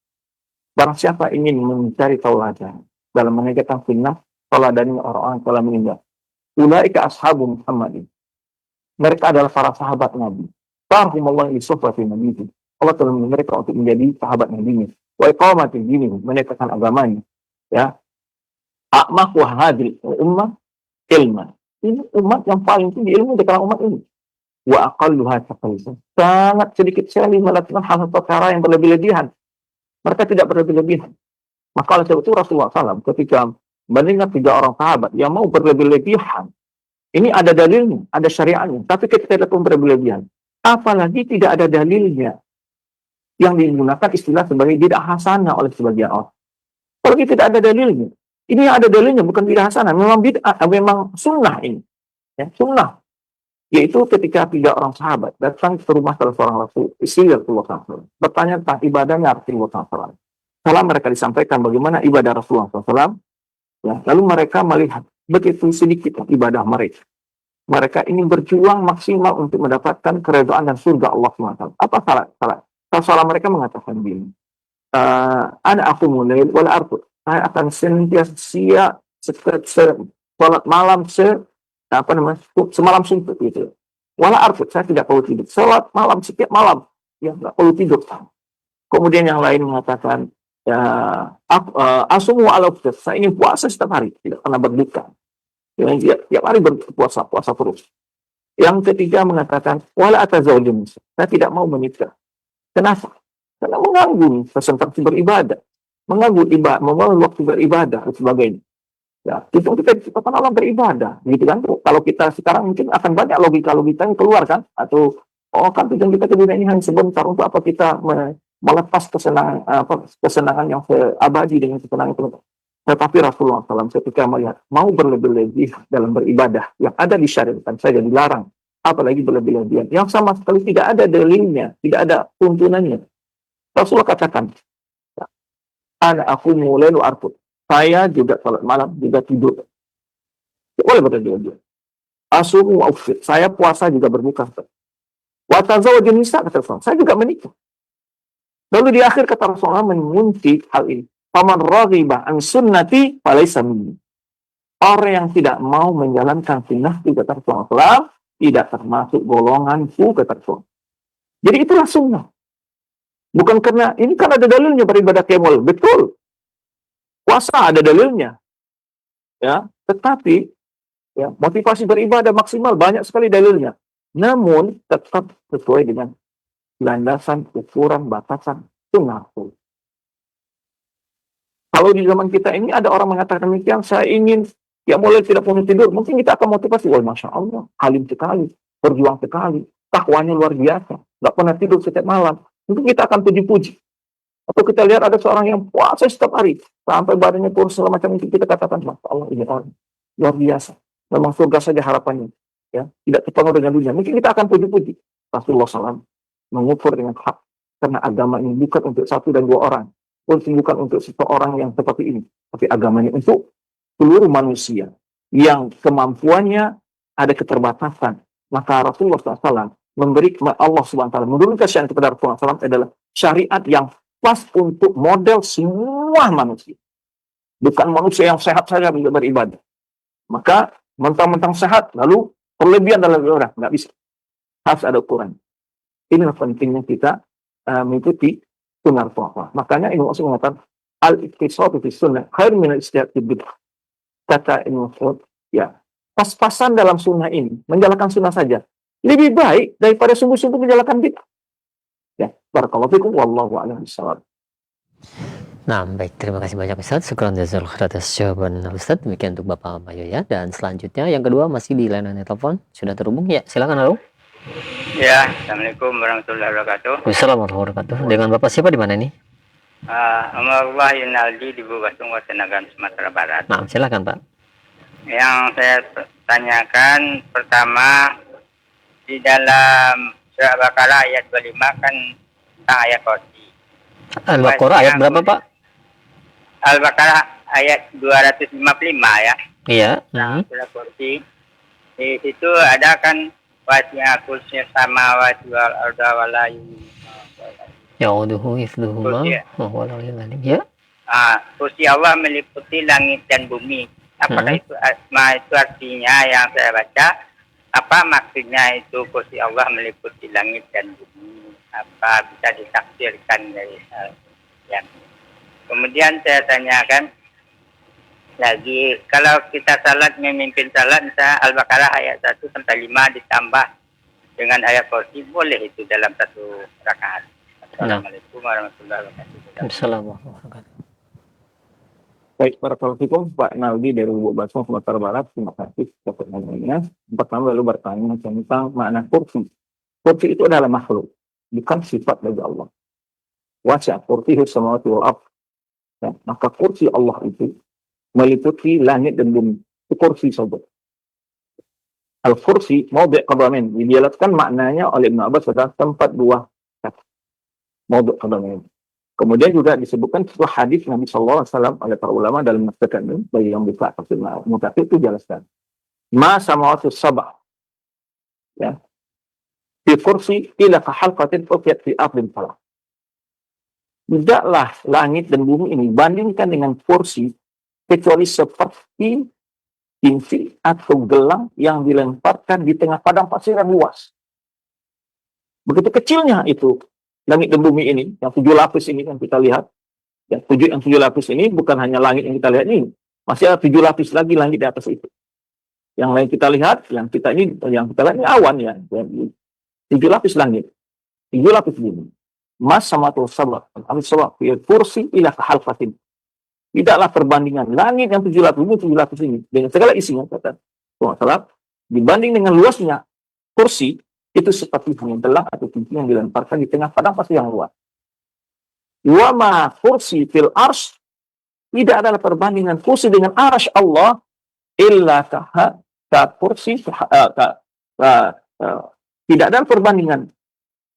Barang siapa ingin mencari tauladan dalam menegakkan sunnah, tauladannya orang-orang telah meninggal. Ulaika ashabu Muhammadin. Mereka adalah para sahabat Nabi. Farhumullah li sufati nabi. Allah telah memilih mereka untuk menjadi sahabat Nabi-Nya. Wa iqamatil dini, menegakkan agamanya. Ya. A'maku hadil ummah ilman. Ini umat yang paling tinggi ilmu di kalangan umat ini. Wa aqalluha taqallusan. Sangat sedikit sekali melakukan hal-hal perkara yang berlebih-lebihan. Mereka tidak berlebih-lebihan. Maka oleh sebab itu Rasulullah SAW ketika mendengar 3 orang sahabat yang mau berlebih-lebihan, ini ada dalilnya, ada syariatnya. Tapi kita tidak pun berlebih-lebihan. Apalagi tidak ada dalilnya. Yang digunakan istilah sebagai bid'ah hasanah oleh sebagian orang. Apalagi tidak ada dalilnya. Ini yang ada dalilnya bukan bid'ah hasanah. Memang bid'ah, memang sunnah ini. Ya, sunnah. Yaitu ketika 3 orang sahabat datang ke rumah salah seorang Rasul, istri Rasulullah SAW, bertanya tentang ibadahnya Rasulullah SAW. Setelah mereka disampaikan bagaimana ibadah Rasulullah SAW, ya, lalu mereka melihat begitu sedikit ibadah mereka. Mereka ingin berjuang maksimal untuk mendapatkan keridhaan dan surga Allah SWT. Apa salah mereka mengatakan begini, ana aku mulai wala arqud. Saya akan senantiasa salat malam semalam suntuk gitu. Wala arqud, saya tidak perlu tidur. Salat malam setiap malam, ya tidak perlu tidur. Kemudian yang lain mengatakan, asumu ala fitr. Saya ingin puasa setiap hari, tidak pernah berbuka. Tiap hari berpuasa terus. Yang ketiga mengatakan, wala atazawjun. Saya tidak mau menikah. Kenapa? Karena mengganggu konsentrasi beribadah, mengganggu waktu beribadah dan sebagainya. Ya, kita diciptakan Allah beribadah, gitu kan? Kalau kita sekarang mungkin akan banyak logika-logika yang keluar kan? Atau kan tujuan kita ke dunia ini hanya sebentar, untuk apa kita melepas kesenangan yang abadi dengan kesenangan itu. Tetapi Rasulullah SAW ketika melihat mau berlebih-lebih dalam beribadah yang ada disyariatkan saja dilarang, apalagi berlebih-lebihan yang sama sekali tidak ada dalilnya, tidak ada tuntunannya. Rasulullah katakan, aku mulai arqud. Saya juga salat malam, juga tidur. Boleh berdua-dua. Asumu wa uftir. Saya puasa juga berbuka. Wa tazawwaju nisa, kata Rasulullah. Saya juga menikah. Lalu di akhir kata Rasulullah mengunci hal ini. Faman raghiba an sunnati falaysa minni. Orang yang tidak mau menjalankan sunnah, kata Rasulullah, tidak termasuk golonganku, kata Rasulullah. Jadi itulah sunnah. Bukan karena ini kan ada dalilnya beribadah qiyamul. Betul. Puasa ada dalilnya. Ya, tetapi ya, motivasi beribadah maksimal banyak sekali dalilnya. Namun tetap sesuai dengan landasan, ukuran, batasan sunnah. Kalau di zaman kita ini ada orang mengatakan demikian, saya ingin ya mulai tidak punya tidur, mungkin kita akan motivasi, wah masya Allah, alim sekali, berjuang sekali, takwanya luar biasa, nggak pernah tidur setiap malam. Mungkin kita akan puji-puji. Atau kita lihat ada seorang yang puasa setiap hari, sampai badannya pun segala macam itu, kita katakan, masya Allah, ini orang luar biasa. Memang surga saja harapannya. Ya, tidak terpengaruh dengan dunia. Mungkin kita akan puji-puji. Rasulullah SAW mengukur dengan hak. Karena agama ini bukan untuk satu dan dua orang. Bukan untuk seseorang yang seperti ini. Tapi agama ini untuk seluruh manusia. Yang kemampuannya ada keterbatasan. Maka Rasulullah SAW memberi Allah SWT menurunkan syariat kepada Rasulullah SAW adalah syariat yang pas untuk model semua manusia. Bukan manusia yang sehat saja bisa beribadah. Maka mentang-mentang sehat, lalu berlebihan dalam orang. Nggak bisa. Harus ada ukuran. Inilah pentingnya kita mengikuti sunnah Rasulullah. Makanya Ibnu Mas'ud mengatakan, al-iktisadu fi sunnah khair min al-ijtihad fi bid'ah. Kata Ibnu Mas'ud, ya, pas-pasan dalam sunnah ini, menjalankan sunnah saja, lebih baik daripada sungguh-sungguh menjalankan bid'ah. Ya, barakallahu fikum, wallahu a'lam bishawab. Nah, baik, terima kasih banyak Ustaz. Syukran jazakallahu khairan atas jawaban Ustaz. Demikian untuk Bapak Mayo ya. Dan selanjutnya yang kedua masih di layanan telepon. Sudah terhubung ya? Silakan, halo. Ya, Assalamualaikum warahmatullahi wabarakatuh. Wassalamualaikum warahmatullahi wabarakatuh. Dengan Bapak siapa di mana nih? Amarullah Yunaldi di Bugasung, Wasenagan, Sumatera Barat. Nah, silakan Pak. Yang saya tanyakan pertama, di dalam surah Al-Baqarah ayat 25 kan tentang ayat kursi. Al-Baqarah ayat berapa Pak? Al-Baqarah ayat 255 ya. Iya. Surah kursi. Di situ ada kan wasi'a kursi samawati wal arda wala Ya'uduhu hifdhuhuma wa huwal aliyyul azim. Ya. Kursi Allah meliputi langit dan bumi. Apakah itu asma itu artinya yang saya baca? Apa maksudnya itu kursi Allah meliputi langit dan bumi? Apa bisa ditafsirkan dari yang kemudian saya tanyakan lagi, kalau kita salat memimpin salat misalnya Al-Baqarah ayat 1 sampai 5 ditambah dengan ayat kursi, boleh itu dalam satu rakaat? Assalamualaikum warahmatullahi wabarakatuh. Assalamualaikum warahmatullahi wabarakatuh. Baik, barakallahu fikum, Pak Naldi dari Bugasung, Sumatera Barat. Terima kasih atas pertanyaannya. Pertama lalu bertanya tentang makna kursi. Kursi itu adalah makhluk, bukan sifat bagi Allah. Wasi'a kursiyyuhu samawati wal ardh. Ya, maka kursi Allah itu meliputi langit dan bumi. Itu kursi saja. Al-kursi mawdi' qadamin. Dijelaskan maknanya oleh Ibnu Abbas adalah tempat dua kaki. Mawdi' qadamin. Kemudian juga disebutkan sebuah hadis Nabi SAW oleh para ulama dalam mengatakan ini, bagi yang bisa tafsir mutafsir itu jelaskan. Ma samawati sab'a. Ya. Fi kursi ila ka halqatin uqiyat fi ardin falah. Tidaklah langit dan bumi ini bandingkan dengan kursi kecuali seperti cincin atau gelang yang dilemparkan di tengah padang pasir yang luas. Begitu kecilnya itu langit dan bumi ini, yang 7 lapis ini yang kita lihat, yang 7 lapis ini bukan hanya langit yang kita lihat ini, masih ada 7 lapis lagi langit di atas itu. Yang lain kita lihat, yang kita lihat ini awan ya, 7 lapis langit, 7 lapis bumi. Mas sama tuh sabar, kursi ila halfatin. Tidaklah perbandingan langit yang 7 lapis bumi 7 lapis ini dengan segala isinya kata Allah, dibanding dengan luasnya kursi. Itu seperti gelang atau cincin yang dilemparkan di tengah padang pasir yang luas. Wa ma kursi fil arsy, tidak adalah perbandingan kursi dengan arsy Allah illa ka kursi tidak ada perbandingan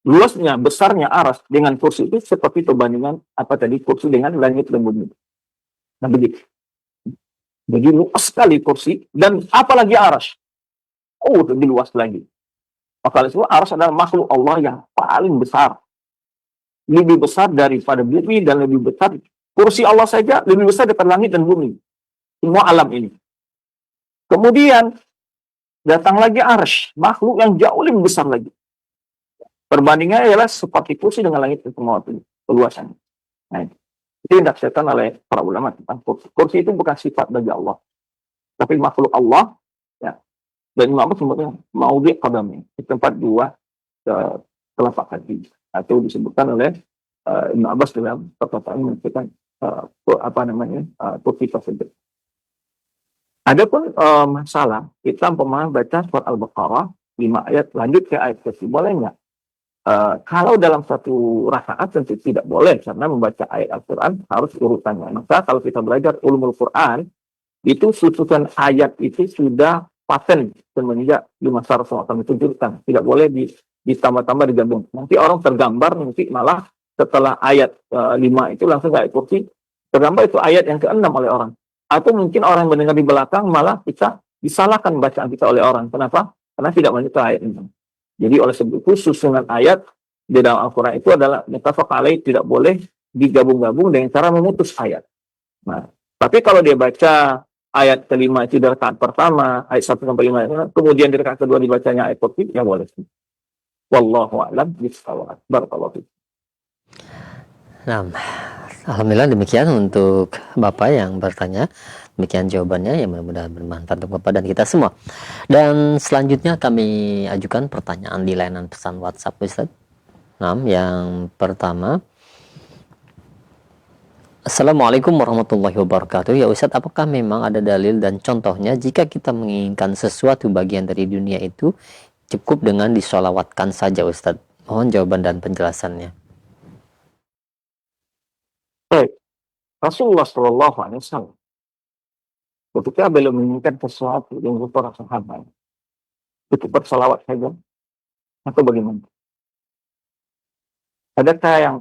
luasnya besarnya arsy dengan kursi itu seperti perbandingan apa tadi kursi dengan langit dan bumi. Nah begitu. Jadi luas sekali kursi, dan apalagi arsy. Oh, lebih luas lagi. Maka itu arsy adalah makhluk Allah yang paling besar. Lebih besar daripada bumi dan lebih besar. Kursi Allah saja lebih besar daripada langit dan bumi. Semua alam ini. Kemudian datang lagi arsy, makhluk yang jauh lebih besar lagi. Perbandingannya adalah seperti kursi dengan langit dan semua itu, keluasannya. Nah, itu yang diaksekan oleh para ulama tentang kursi. Kursi itu bukan sifat bagi Allah, tapi makhluk Allah. Ya. Dan Imam Abbas sebutnya maudhi' qadami, di tempat dua telapak kaki. Atau disebutkan oleh Ibn Abbas dalam perkataan menyebutkan kursi tersebut. Adapun masalah kita baca surat Al-Baqarah 5 ayat lanjut ke ayat ke-10, boleh nggak? Kalau dalam satu rakaat tentu tidak boleh, karena membaca ayat Al-Quran harus urutannya. Maka kalau kita belajar ulumul Quran, itu susunan ayat itu sudah paten semenjak di masa Rasulullah SAW ditunjukkan. Tidak boleh ditambah-tambah digabung. Nanti orang tergambar, nanti malah setelah ayat 5 itu langsung ayat kursi, tergambar itu ayat yang ke-6 oleh orang. Atau mungkin orang yang mendengar di belakang malah bisa disalahkan bacaan kita oleh orang. Kenapa? Karena tidak menyukai ayat ini. Jadi oleh sebab itu susunan ayat di dalam Al-Quran itu adalah muttafaq alaih, tidak boleh digabung-gabung dengan cara memutus ayat. Nah, tapi kalau dia baca ayat kelima itu di rakaat pertama, ayat 1 sampai 5, kemudian di rakaat kedua dibacanya ayat kursi, ya boleh. Wallahu a'lam bishawab. Barakallahu fiik. Nah, alhamdulillah demikian untuk Bapak yang bertanya. Demikian jawabannya, yang mudah-mudahan bermanfaat untuk Bapak dan kita semua. Dan selanjutnya kami ajukan pertanyaan di layanan pesan WhatsApp, Ustaz. Nah, yang pertama, Assalamualaikum warahmatullahi wabarakatuh. Ya Ustaz, apakah memang ada dalil dan contohnya jika kita menginginkan sesuatu bagian dari dunia itu cukup dengan disolawatkan saja, Ustaz? Mohon jawaban dan penjelasannya. Baik, Rasulullah SAW ketika beliau menginginkan sesuatu yang para sahabat, itu bersalawat saja atau bagaimana? Adakah yang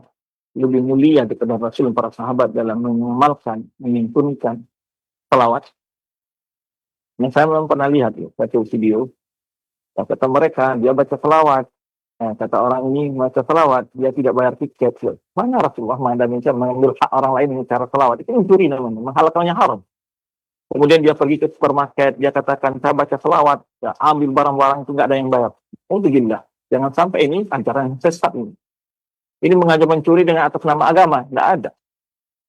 lebih mulia daripada Rasul dan para sahabat dalam mengamalkan, menyempurnakan salawat? Yang saya belum pernah lihat ya, satu video. Kata mereka, dia baca salawat. Kata orang ini baca salawat, dia tidak bayar tiket. Mana Rasulullah mengambil hak orang lain dengan cara salawat? Itu mencuri namanya, menghalalkannya haram. Kemudian dia pergi ke supermarket, dia katakan, saya baca selawat, ya, ambil barang-barang itu nggak ada yang bayar. Alhamdulillah, jangan sampai ini ajaran sesat ini. Ini mengajar mencuri dengan atas nama agama, nggak ada.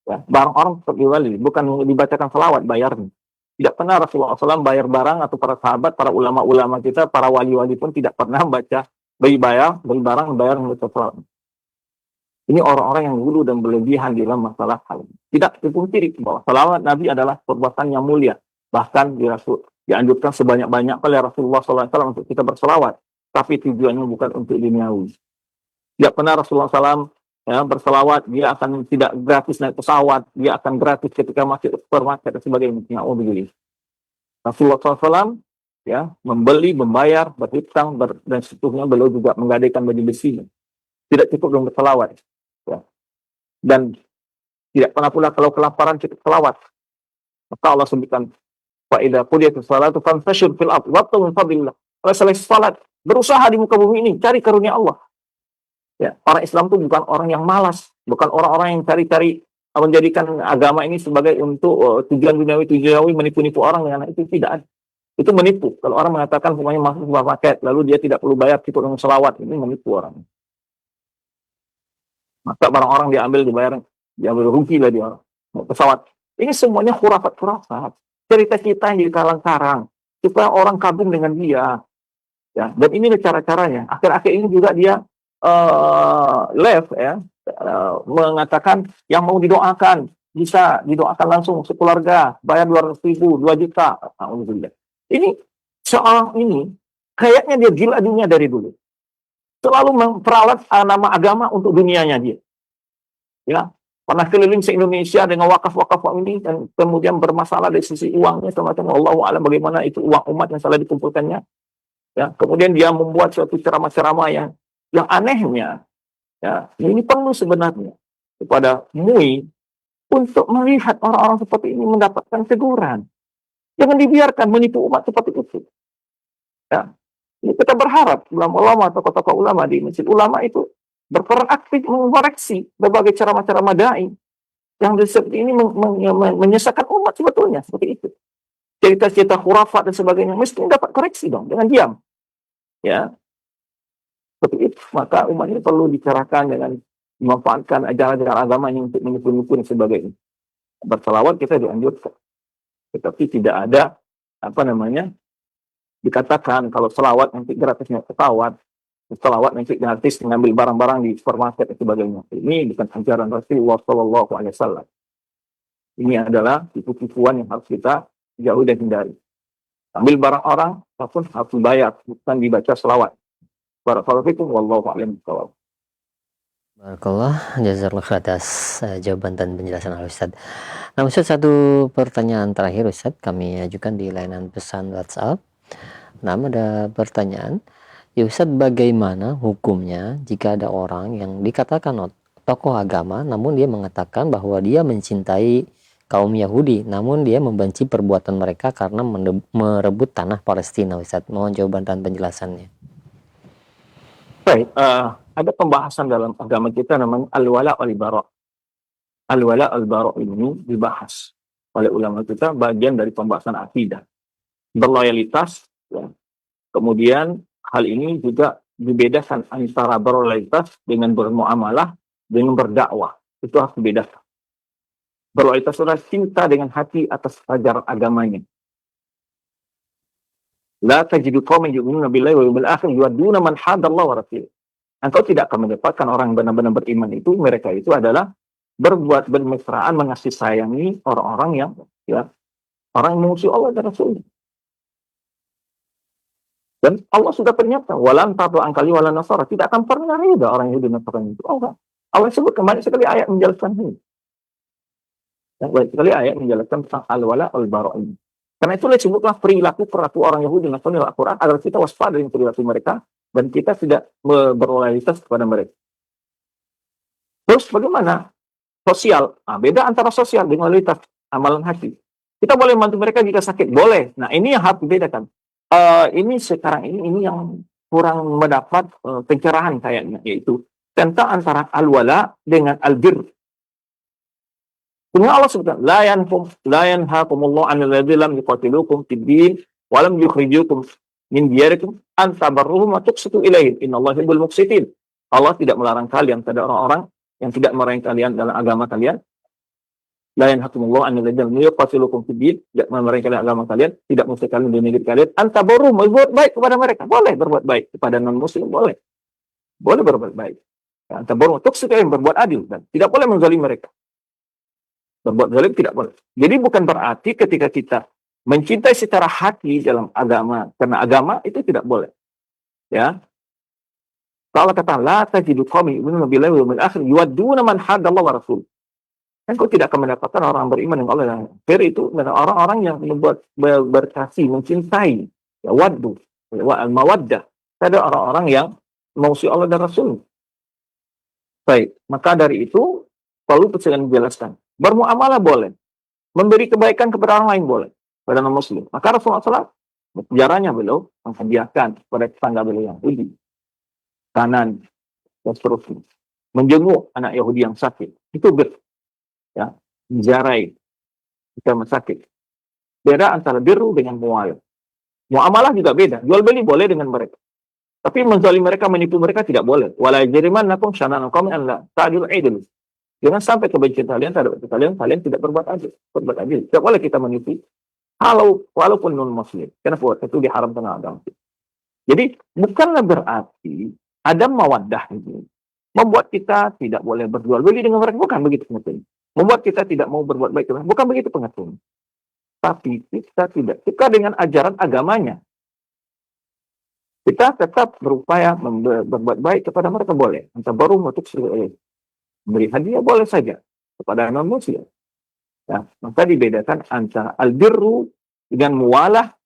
Ya, barang orang tetap diwali, bukan dibacakan selawat bayarnya. Tidak pernah Rasulullah SAW bayar barang, atau para sahabat, para ulama-ulama kita, para wali-wali pun tidak pernah baca beli barang, bayar membaca selawat. Ini orang-orang yang dulu dan berlebihan dalam masalah hal ini. Tidak dipungkiri bahwa salawat Nabi adalah perbuatan yang mulia. Bahkan dianjurkan sebanyak-banyak oleh Rasulullah SAW untuk kita bersalawat. Tapi tujuannya bukan untuk duniawi. Tidak pernah Rasulullah SAW bersalawat, dia akan tidak gratis naik pesawat, dia akan gratis ketika masuk supermarket dan sebagainya. Rasulullah SAW membeli, membayar, berhutang, dan seterusnya. Beliau juga menggadaikan baju besi. Tidak cukup dengan bersalawat. Ya. Dan tidak pernah pula kalau kelaparan kita selawat. Maka Allah sebutkan, fa idza qudiyatis shalatu fantashir fil ardi wabtaghu min fadlillah. Kalau selesai salat, berusaha di muka bumi ini cari karunia Allah. Ya, orang Islam itu bukan orang yang malas, bukan orang-orang yang cari-cari menjadikan agama ini sebagai untuk tujuan duniawi menipu-nipu orang dengan itu tidak ada. Itu menipu. Kalau orang mengatakan semuanya masuk supermarket lalu dia tidak perlu bayar cukup dengan selawat, ini menipu orang. Maka barang orang diambil rugi lah dia orang. Pesawat. Ini semuanya khurafat. Cerita-cerita yang dikalang-karang. Supaya orang kagum dengan dia. Ya, dan ini cara-caranya. Akhir-akhir ini juga dia mengatakan yang mau didoakan. Bisa didoakan langsung sekeluarga. Bayar 200.000, 2 juta. Alhamdulillah. Ini seorang ini, kayaknya dia gila dunia dari dulu. Selalu memperalat nama agama untuk dunianya dia. Ya, pernah keliling se-Indonesia dengan wakaf-wakaf ini dan kemudian bermasalah dari sisi uangnya semacam Allahu a'lam bagaimana itu uang umat yang salah dikumpulkannya. Ya, kemudian dia membuat suatu ceramah-ceramah yang anehnya. Ya, ini perlu sebenarnya kepada MUI untuk melihat orang-orang seperti ini mendapatkan teguran. Jangan dibiarkan menipu umat seperti itu. Ya. Ini kita berharap ulama-ulama atau tokoh-tokoh ulama di masjid ulama itu berperan aktif mengoreksi berbagai ceramah-ceramah dai yang seperti ini menyesatkan umat sebetulnya seperti itu. Cerita-cerita khurafat dan sebagainya mesti dapat koreksi dong, dengan diam. Ya, seperti itu. Maka umat ini perlu dicerahkan dengan memanfaatkan ajaran-ajaran agama yang untuk menipu-nipu dan sebagainya. Berselawat kita dianjurkan, tetapi tidak ada dikatakan kalau selawat nanti gratisnya pesawat, selawat nanti gratis mengambil barang-barang di supermarket dan sebagainya. Ini bukan ajaran Rasulullah Shallallahu Alaihi Wasallam. Ini adalah tipu-tipuan yang harus kita jauh dan hindari. Ambil barang orang, ataupun harus dibayar, bukan dibaca selawat. Barakallahu fikum, wallahu a'lam bishawab. Barakallah, jazakallah atas jawaban dan penjelasan Ustaz. Nah Ustaz, satu pertanyaan terakhir Ustaz, kami ajukan di layanan pesan WhatsApp. Nah, ada pertanyaan, ya Ustaz, bagaimana hukumnya jika ada orang yang dikatakan tokoh agama, namun dia mengatakan bahwa dia mencintai kaum Yahudi, namun dia membenci perbuatan mereka karena merebut tanah Palestina, Ustaz? Mohon jawaban dan penjelasannya. Baik, ada pembahasan dalam agama kita namanya al-wala wal-bara. Al-wala wal-bara ini dibahas oleh ulama kita, bagian dari pembahasan akidah. Berloyalitas, ya. Kemudian hal ini juga dibedakan antara berloyalitas dengan bermuamalah dengan berdakwah. Itu harus dibedakan. Berloyalitas adalah cinta dengan hati atas ajaran agamanya. La tajidu qauman yu'minuna billahi wal yawmil akhir yuwadduna man hadallahu wa rasulahu. Engkau tidak akan mendapatkan orang yang benar-benar beriman itu, mereka itu adalah berbuat bermesraan, mengasih sayangi orang-orang yang orang yang mengusir Allah dan Rasulnya. Dan Allah sudah pernyataan, walan tatu angkali walan nasara, tidak akan pernah rida orang Yahudi dan Nasrani itu. Allah sebut kembali sekali ayat menjelaskan ini. Banyak sekali ayat menjelaskan tentang al-wala al-bara ini. Karena itulah disebutlah perilaku orang Yahudi dan Nasrani dalam Al-Quran agar kita waspada dengan perilaku mereka dan kita tidak berloyalitas kepada mereka. Terus bagaimana? Sosial. Beda antara sosial dengan loyalitas, amalan hati. Kita boleh membantu mereka jika sakit, boleh. Nah, ini yang harus dibedakan. Ini sekarang ini yang kurang mendapat pencerahan kayaknya, yaitu tentang antara al-wala dengan al-bir. Kemudian Allah sebutkan, la yanhaakumullahu 'anil ladzina lam yuqatilukum fid din wa lam yukhrijukum min diyarikum an tabarruhum wa tuqsitu ilaihim. Innallaha yuhibbul muqsitin. Allah tidak melarang kalian pada orang-orang yang tidak melarang kalian dalam agama kalian. La yanhaakumullahu 'anil ladzina lam yuqatilukum fid din, tidak melarang kalian agama kalian, tidak mesti kalian di negeri kalian, an tabarruhum, berbuat baik kepada mereka. Boleh berbuat baik kepada non-muslim, boleh. Boleh berbuat baik. An tabarruhum wa tuqsitu ilaihim, berbuat adil dan tidak boleh menzalimi mereka. Berbuat zalim tidak boleh. Jadi bukan berarti ketika kita mencintai secara hati dalam agama, karena agama itu tidak boleh. Ya. Kalau kata la tajidu qauman yu'minuna billahi wal yawmil akhir yuwadduna man hadallahu wa rasul. Engkau tidak akan mendapatkan orang beriman dengan Allah dan akhir itu adalah orang-orang yang membuat berkasih, mencintai, ya waddu, wa al-mawaddah. Ada orang-orang yang mengasihi Allah dan Rasul. Baik, maka dari itu perlu saya menjelaskan. Bermuamalah boleh. Memberi kebaikan kepada orang lain boleh. Pada non-muslim. Maka Rasulullah SAW, sejarahnya beliau menghadiahkan kepada tetangga beliau yang Yahudi. Kanan, dan seterusnya. Menjenguk anak Yahudi yang sakit. Itu bir. Ya. Menjarai. Jika sakit. Beda antara biru dengan muamalah. Muamalah juga beda. Jual beli boleh dengan mereka. Tapi menzalim mereka, menipu mereka tidak boleh. Wala yajrimannakum syana'anu qaumin an la ta'dilu i'dilu. Jangan sampai kebencian kalian terhadap kalian tidak berbuat adil. Berbuat adil. Tidak boleh kita menipu. Walaupun non-muslim. Kenapa? Itu diharamkan agama. Jadi, bukanlah berarti ada mawaddah itu membuat kita tidak boleh berjual beli dengan mereka. Bukan begitu pengertiannya. Membuat kita tidak mau berbuat baik. Bukan begitu pengertiannya. Tapi kita tidak suka dengan ajaran agamanya. Kita tetap berupaya berbuat baik kepada mereka boleh. Entah baru untuk beri hadiah boleh saja kepada non-muslim. Ya, maka dibedakan antara al-birru dengan muamalah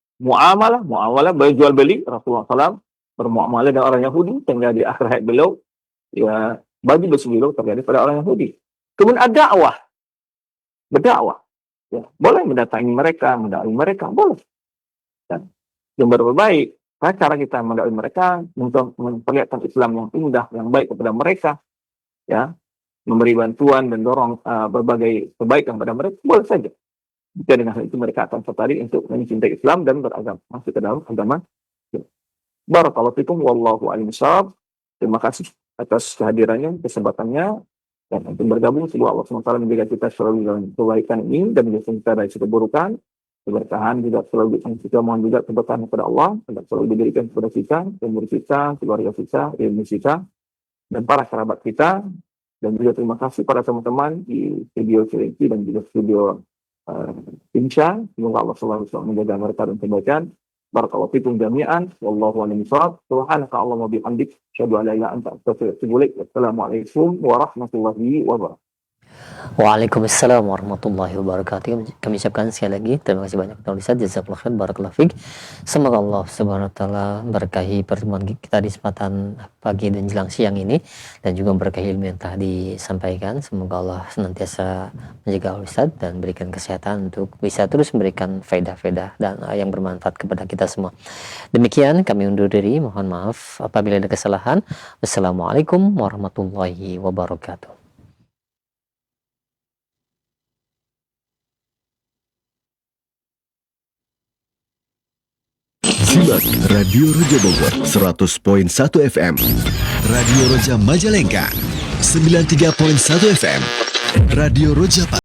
berjual beli. Rasulullah SAW bermuamalah dengan orang Yahudi sehingga di akhir hayat beliau, ya bagi beliau terjadi pada orang Yahudi. Kemudian ada berdakwah, Ya, boleh mendatangi mereka, mendakwai mereka, boleh. Dan yang berbaik, cara kita mendakwai mereka untuk memperlihatkan Islam yang indah, yang baik kepada mereka, ya, memberi bantuan dan dorong berbagai kebaikan kepada mereka, boleh saja. Jika dengan hal itu mereka akan tertarik untuk mencintai Islam dan beragama, masuk ke dalam agama. Barakallahu fikum, wallahu a'lam bishawab. Terima kasih atas kehadirannya, kesempatannya, dan untuk bergabung. Semoga Allah SWT menjaga kita selalu dalam kebaikan ini dan menjaga kita dari keburukan. Keberkahan juga selalu kita mohon juga keberkahan kepada Allah, agar selalu diberikan kepada kita, umur kita, keluarga kita, ilmu kita, dan para kerabat kita. Dan juga terima kasih pada teman-teman di studio Cilenci dan juga studio Insya. Semoga Allah selalu menjaga mereka dan kebaikan. Barakallahu fikum jami'an. Wallahu a'lam bishawab. Subhanaka Allahumma bihamdik, asyhadu an la ilaha illa anta, astaghfiruka wa atubu ilaik. Wassalamualaikum warahmatullahi wabarakatuh. Waalaikumsalam warahmatullahi wabarakatuh. Kami ucapkan sekali lagi terima kasih banyak kepada Ustaz. Jazakallahu khair, barakallahu fiik. Semoga Allah Subhanahu wa taala berkahi pertemuan kita di kesempatan pagi dan jelang siang ini, dan juga berkahi ilmu yang telah disampaikan. Semoga Allah senantiasa menjaga Ustaz dan berikan kesehatan untuk bisa terus memberikan faedah-faedah dan yang bermanfaat kepada kita semua. Demikian kami undur diri, mohon maaf apabila ada kesalahan. Wassalamualaikum warahmatullahi wabarakatuh. Simak Radio Roja Bogor 100.1 FM, Radio Roja Majalengka 93.1 FM, Radio Roja